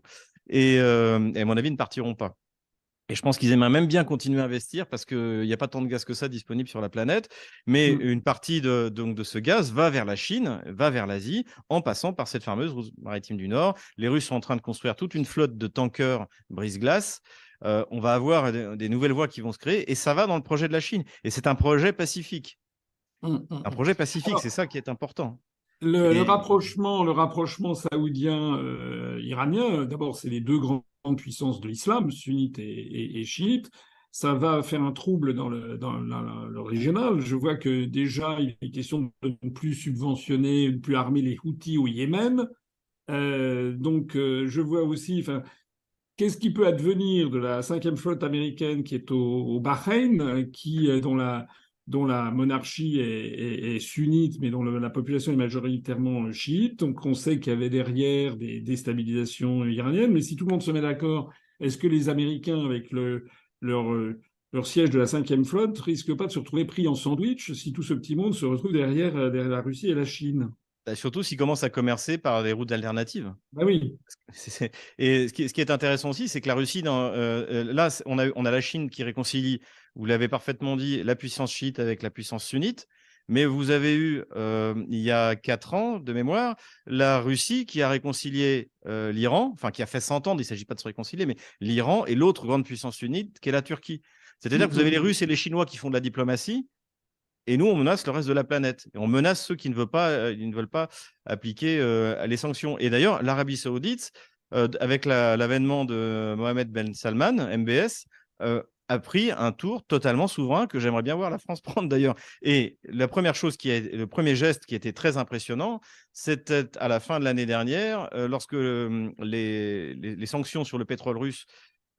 Et à mon avis, ils ne partiront pas. Et je pense qu'ils aimeraient même bien continuer à investir parce qu'il n'y a pas tant de gaz que ça disponible sur la planète. Mais une partie donc de ce gaz va vers la Chine, va vers l'Asie, en passant par cette fameuse route maritime du Nord. Les Russes sont en train de construire toute une flotte de tankers brise-glace. On va avoir des nouvelles voies qui vont se créer et ça va dans le projet de la Chine. Et c'est un projet pacifique. Un projet pacifique, c'est ça qui est important. Le Et rapprochement saoudien-iranien, d'abord, c'est les deux grandes puissances de l'islam, sunnite et chiite. Ça va faire un trouble dans le régional. Je vois que déjà, il est question de ne plus subventionner, de ne plus armer les Houthis au Yémen. Je vois aussi, enfin, qu'est-ce qui peut advenir de la cinquième flotte américaine qui est au Bahreïn, dont la monarchie est sunnite, mais dont la population est majoritairement chiite. Donc on sait qu'il y avait derrière des déstabilisations iraniennes. Mais si tout le monde se met d'accord, est-ce que les Américains, avec leur, leur siège de la cinquième flotte, risquent pas de se retrouver pris en sandwich si tout ce petit monde se retrouve derrière la Russie et la Chine? surtout s'ils commencent à commercer par des routes alternatives. Ben oui. Et ce qui est intéressant aussi, c'est que la Russie, là, on a la Chine qui réconcilie, vous l'avez parfaitement dit, la puissance chiite avec la puissance sunnite. Mais vous avez eu, il y a 4 ans, de mémoire, la Russie qui a réconcilié l'Iran, enfin qui a fait s'entendre, il ne s'agit pas de se réconcilier, mais l'Iran et l'autre grande puissance sunnite qui est la Turquie. C'est-à-dire que vous avez les Russes et les Chinois qui font de la diplomatie, et nous, on menace le reste de la planète. Et on menace ceux qui ne veulent pas appliquer les sanctions. Et d'ailleurs, l'Arabie saoudite, avec l'avènement de Mohamed Ben Salman, MBS, a pris un tour totalement souverain que j'aimerais bien voir la France prendre d'ailleurs. Et le premier geste qui était très impressionnant, c'était à la fin de l'année dernière, lorsque les sanctions sur le pétrole russe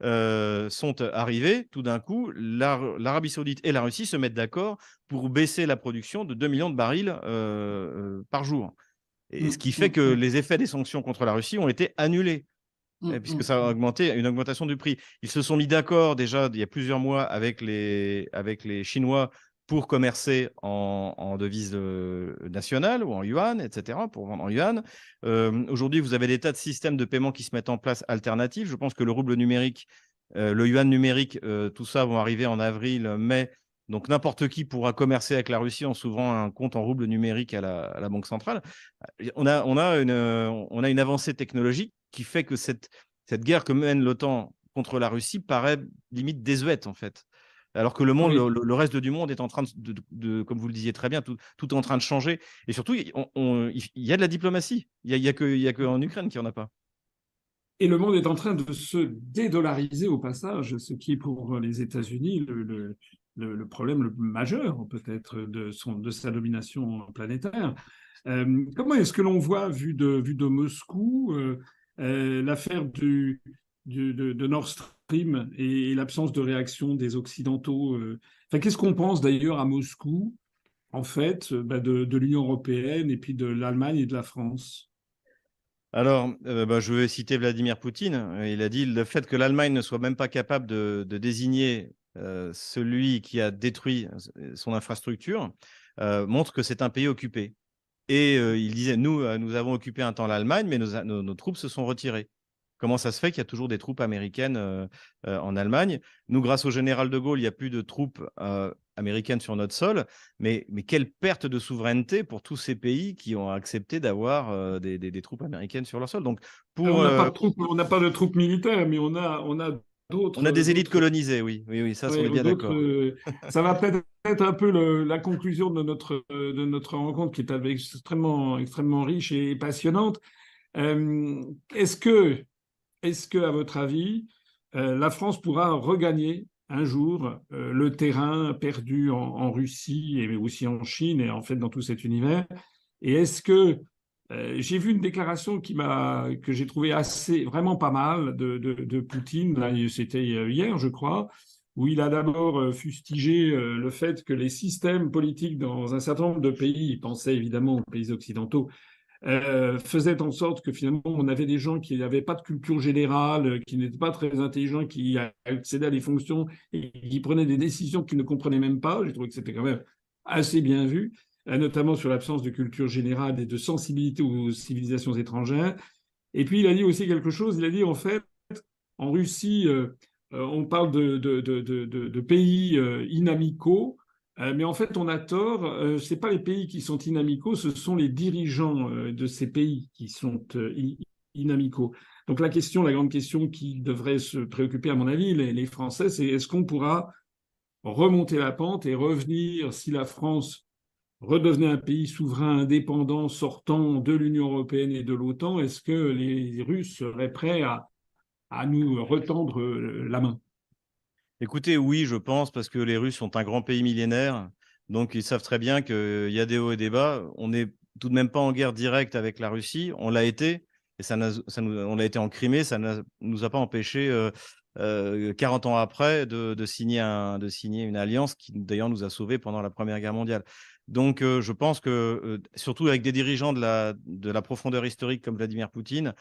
sont arrivés, tout d'un coup, l'Arabie saoudite et la Russie se mettent d'accord pour baisser la production de 2 millions de barils par jour. Et ce qui fait que les effets des sanctions contre la Russie ont été annulés, puisque ça a augmenté une augmentation du prix. Ils se sont mis d'accord déjà il y a plusieurs mois avec les Chinois pour commercer en devise nationale ou en yuan, etc., pour vendre en yuan. Aujourd'hui, vous avez des tas de systèmes de paiement qui se mettent en place alternatifs. Je pense que le rouble numérique, le yuan numérique, tout ça vont arriver en avril, mai. Donc, n'importe qui pourra commercer avec la Russie en s'ouvrant un compte en rouble numérique à la Banque centrale. On a une avancée technologique qui fait que cette guerre que mène l'OTAN contre la Russie paraît limite désuète, en fait. Alors que le monde, Oui. le reste du monde est en train comme vous le disiez très bien, tout est en train de changer. Et surtout, il y a de la diplomatie. Il n'y a que en Ukraine qu'il n'y en a pas. Et le monde est en train de se dédollariser au passage, ce qui est pour les États-Unis le problème le majeur peut-être de sa domination planétaire. Comment est-ce que l'on voit, vu de Moscou, l'affaire de Nord Stream et l'absence de réaction des Occidentaux? Enfin, qu'est-ce qu'on pense d'ailleurs à Moscou, en fait, de l'Union européenne et puis de l'Allemagne et de la France? Alors, je vais citer Vladimir Poutine. Il a dit le fait que l'Allemagne ne soit même pas capable de désigner celui qui a détruit son infrastructure montre que c'est un pays occupé. Et il disait, nous avons occupé un temps l'Allemagne, mais nos troupes se sont retirées. Comment ça se fait qu'il y a toujours des troupes américaines en Allemagne? Nous, grâce au général de Gaulle, il n'y a plus de troupes américaines sur notre sol. Mais quelle perte de souveraineté pour tous ces pays qui ont accepté d'avoir des troupes américaines sur leur sol. Donc, Alors, pour, on n'a pas de troupes militaires, mais on a On a des élites d'autres. colonisées, oui, oui, oui, ça, on Oui, est bien d'autres, d'accord. ça va peut-être être un peu la conclusion de notre rencontre qui est extrêmement, extrêmement riche et passionnante. Euh, est-ce que, à votre avis, la France pourra regagner un jour le terrain perdu en Russie et aussi en Chine et en fait dans tout cet univers? Et est-ce que j'ai vu une déclaration que j'ai trouvé assez vraiment pas mal de Poutine. Là, c'était hier, je crois, où il a d'abord fustigé le fait que les systèmes politiques dans un certain nombre de pays, il pensait évidemment aux pays occidentaux, faisaient en sorte que finalement on avait des gens qui n'avaient pas de culture générale, qui n'étaient pas très intelligents, qui accédaient à des fonctions et qui prenaient des décisions qu'ils ne comprenaient même pas. J'ai trouvé que c'était quand même assez bien vu, notamment sur l'absence de culture générale et de sensibilité aux civilisations étrangères. Et puis il a dit aussi quelque chose, il a dit en fait, en Russie, on parle de pays inamicaux, mais en fait, on a tort. Ce n'est pas les pays qui sont inamicaux, ce sont les dirigeants de ces pays qui sont inamicaux. Donc la question, la grande question qui devrait se préoccuper, à mon avis, les Français, c'est est-ce qu'on pourra remonter la pente et revenir, si la France redevenait un pays souverain indépendant sortant de l'Union européenne et de l'OTAN, est-ce que les Russes seraient prêts à nous retendre la main? Écoutez, oui, je pense, parce que les Russes sont un grand pays millénaire, donc ils savent très bien qu'il y a des hauts et des bas. On n'est tout de même pas en guerre directe avec la Russie, on l'a été, et on l'a été en Crimée, ça ne nous a pas empêché, 40 ans après, de signer une alliance qui d'ailleurs nous a sauvés pendant la Première Guerre mondiale. Donc je pense que, surtout avec des dirigeants de la profondeur historique comme Vladimir Poutine,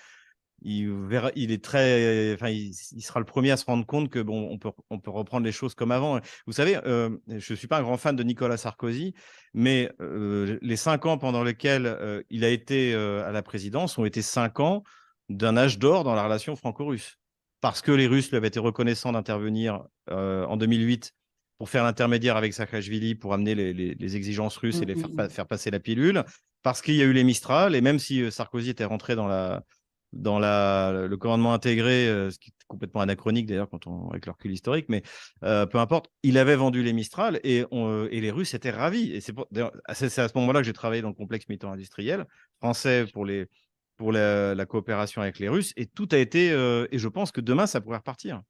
il est très, enfin, il sera le premier à se rendre compte que bon, on peut reprendre les choses comme avant. Vous savez, je suis pas un grand fan de Nicolas Sarkozy, mais les 5 ans pendant lesquels il a été à la présidence ont été 5 ans d'un âge d'or dans la relation franco-russe, parce que les Russes lui avaient été reconnaissants d'intervenir en 2008 pour faire l'intermédiaire avec Saakashvili pour amener les exigences russes et les faire passer la pilule, parce qu'il y a eu les Mistral, et même si Sarkozy était rentré le commandement intégré, ce qui est complètement anachronique d'ailleurs avec le recul historique, mais peu importe, il avait vendu les Mistral et les Russes étaient ravis. Et c'est à ce moment-là que j'ai travaillé dans le complexe militaire industriel français pour la coopération avec les Russes, et tout a été, et je pense que demain ça pourrait repartir.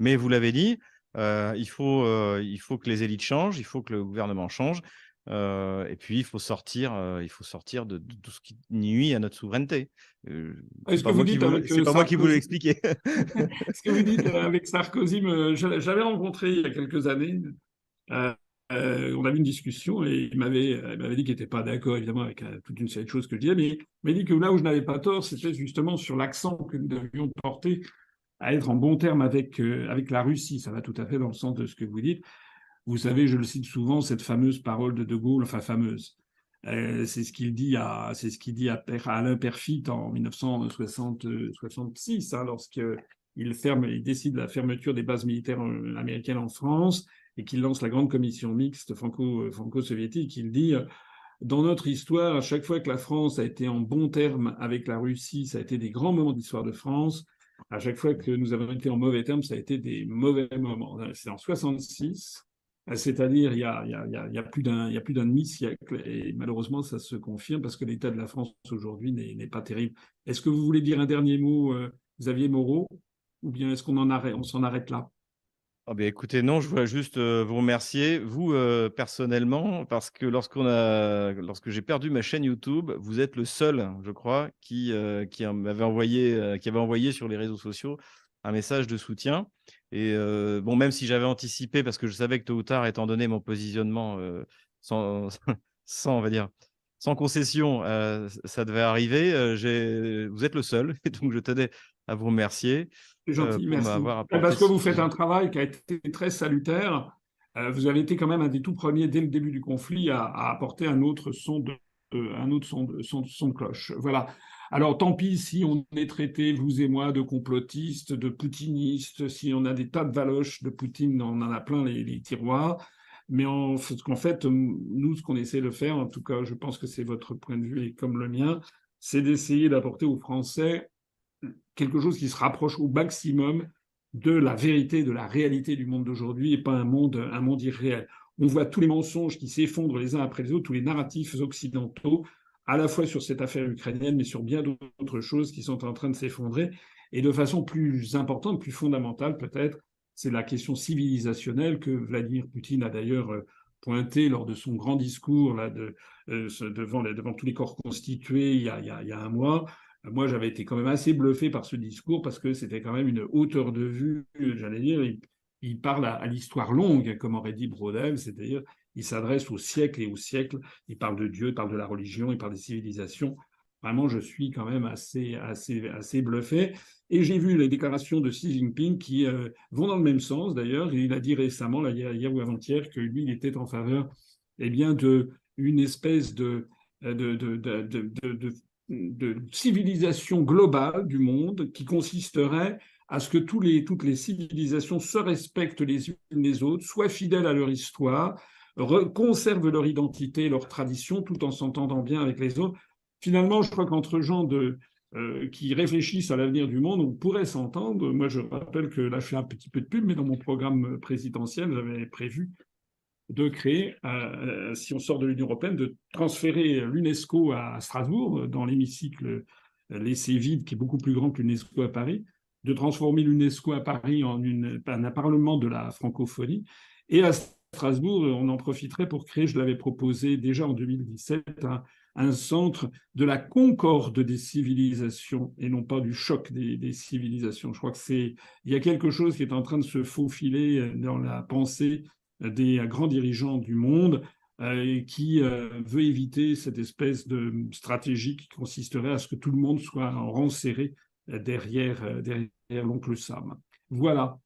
Mais vous l'avez dit, il faut que les élites changent, il faut que le gouvernement change. Et puis, il faut sortir de tout ce qui nuit à notre souveraineté. Est-ce que vous dites avec C'est pas moi qui vous l'ai Sarkozy, expliqué. ce que vous dites avec Sarkozy, j'avais rencontré il y a quelques années, euh, on avait une discussion et il m'avait dit qu'il n'était pas d'accord évidemment avec toute une série de choses que je disais, mais il m'a dit que là où je n'avais pas tort, c'était justement sur l'accent que nous devions porter à être en bon terme avec la Russie. Ça va tout à fait dans le sens de ce que vous dites. Vous savez, je le cite souvent, cette fameuse parole de De Gaulle, enfin fameuse. C'est ce qu'il dit à Alain Peyrefitte en 1966, hein, il décide la fermeture des bases militaires américaines en France et qu'il lance la grande commission mixte franco-soviétique. Il dit dans notre histoire, à chaque fois que la France a été en bon terme avec la Russie, ça a été des grands moments d'histoire de France. À chaque fois que nous avons été en mauvais termes, ça a été des mauvais moments. C'est en 66. C'est-à-dire il y a plus d'un demi-siècle, et malheureusement ça se confirme parce que l'état de la France aujourd'hui n'est pas terrible. Est-ce que vous voulez dire un dernier mot, Xavier Moreau, ou bien est-ce on s'en arrête là? Ah ben, écoutez, non, je voudrais juste vous remercier, vous personnellement, parce que lorsque j'ai perdu ma chaîne YouTube, vous êtes le seul, je crois, qui avait envoyé sur les réseaux sociaux un message de soutien. Et bon, même si j'avais anticipé, parce que je savais que tôt ou tard, étant donné mon positionnement sans, on va dire, sans concession, ça devait arriver. Vous êtes le seul, et donc je tenais à vous remercier C'est gentil, pour merci. m'avoir apporté Parce que vous ce. faites un travail qui a été très salutaire. Vous avez été quand même un des tout premiers, dès le début du conflit, à apporter un autre son de cloche. Voilà. Alors, tant pis si on est traité, vous et moi, de complotistes, de poutinistes, si on a des tas de valoches de Poutine, on en a plein les tiroirs. Mais qu'en fait, nous, ce qu'on essaie de faire, en tout cas, je pense que c'est votre point de vue et comme le mien, c'est d'essayer d'apporter aux Français quelque chose qui se rapproche au maximum de la vérité, de la réalité du monde d'aujourd'hui et pas un monde irréel. On voit tous les mensonges qui s'effondrent les uns après les autres, tous les narratifs occidentaux, à la fois sur cette affaire ukrainienne, mais sur bien d'autres choses qui sont en train de s'effondrer. Et de façon plus importante, plus fondamentale peut-être, c'est la question civilisationnelle que Vladimir Poutine a d'ailleurs pointé lors de son grand discours là, devant tous les corps constitués il y a un mois. Moi, j'avais été quand même assez bluffé par ce discours parce que c'était quand même une hauteur de vue, j'allais dire. Il parle à l'histoire longue, comme aurait dit Brodel, c'est-à-dire il s'adresse au siècle et au siècle. Il parle de Dieu, il parle de la religion, il parle des civilisations. Vraiment, je suis quand même assez bluffé. Et j'ai vu les déclarations de Xi Jinping qui vont dans le même sens, d'ailleurs. Il a dit récemment, là, hier ou avant-hier, que lui, il était en faveur eh bien, d'une espèce de civilisation globale du monde qui consisterait à ce que toutes les civilisations se respectent les unes les autres, soient fidèles à leur histoire, conservent leur identité, leur tradition, tout en s'entendant bien avec les autres. Finalement, je crois qu'entre gens qui réfléchissent à l'avenir du monde, on pourrait s'entendre. Moi, je rappelle que là, je fais un petit peu de pub, mais dans mon programme présidentiel, j'avais prévu de créer, si on sort de l'Union européenne, de transférer l'UNESCO à Strasbourg, dans l'hémicycle laissé vide, qui est beaucoup plus grand que l'UNESCO à Paris, de transformer l'UNESCO à Paris en un parlement de la francophonie. Et à Strasbourg, on en profiterait pour créer, je l'avais proposé déjà en 2017, un centre de la concorde des civilisations et non pas du choc des civilisations. Je crois il y a quelque chose qui est en train de se faufiler dans la pensée des grands dirigeants du monde qui veut éviter cette espèce de stratégie qui consisterait à ce que tout le monde soit en rang serré derrière l'oncle Sam. Voilà.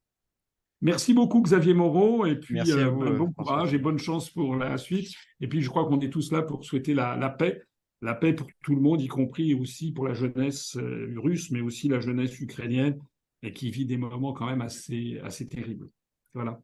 Merci beaucoup Xavier Moreau et puis Merci à vous, bon François. courage et bonne chance pour la suite. Et puis je crois qu'on est tous là pour souhaiter la paix pour tout le monde, y compris aussi pour la jeunesse russe, mais aussi la jeunesse ukrainienne et qui vit des moments quand même assez terribles. Voilà.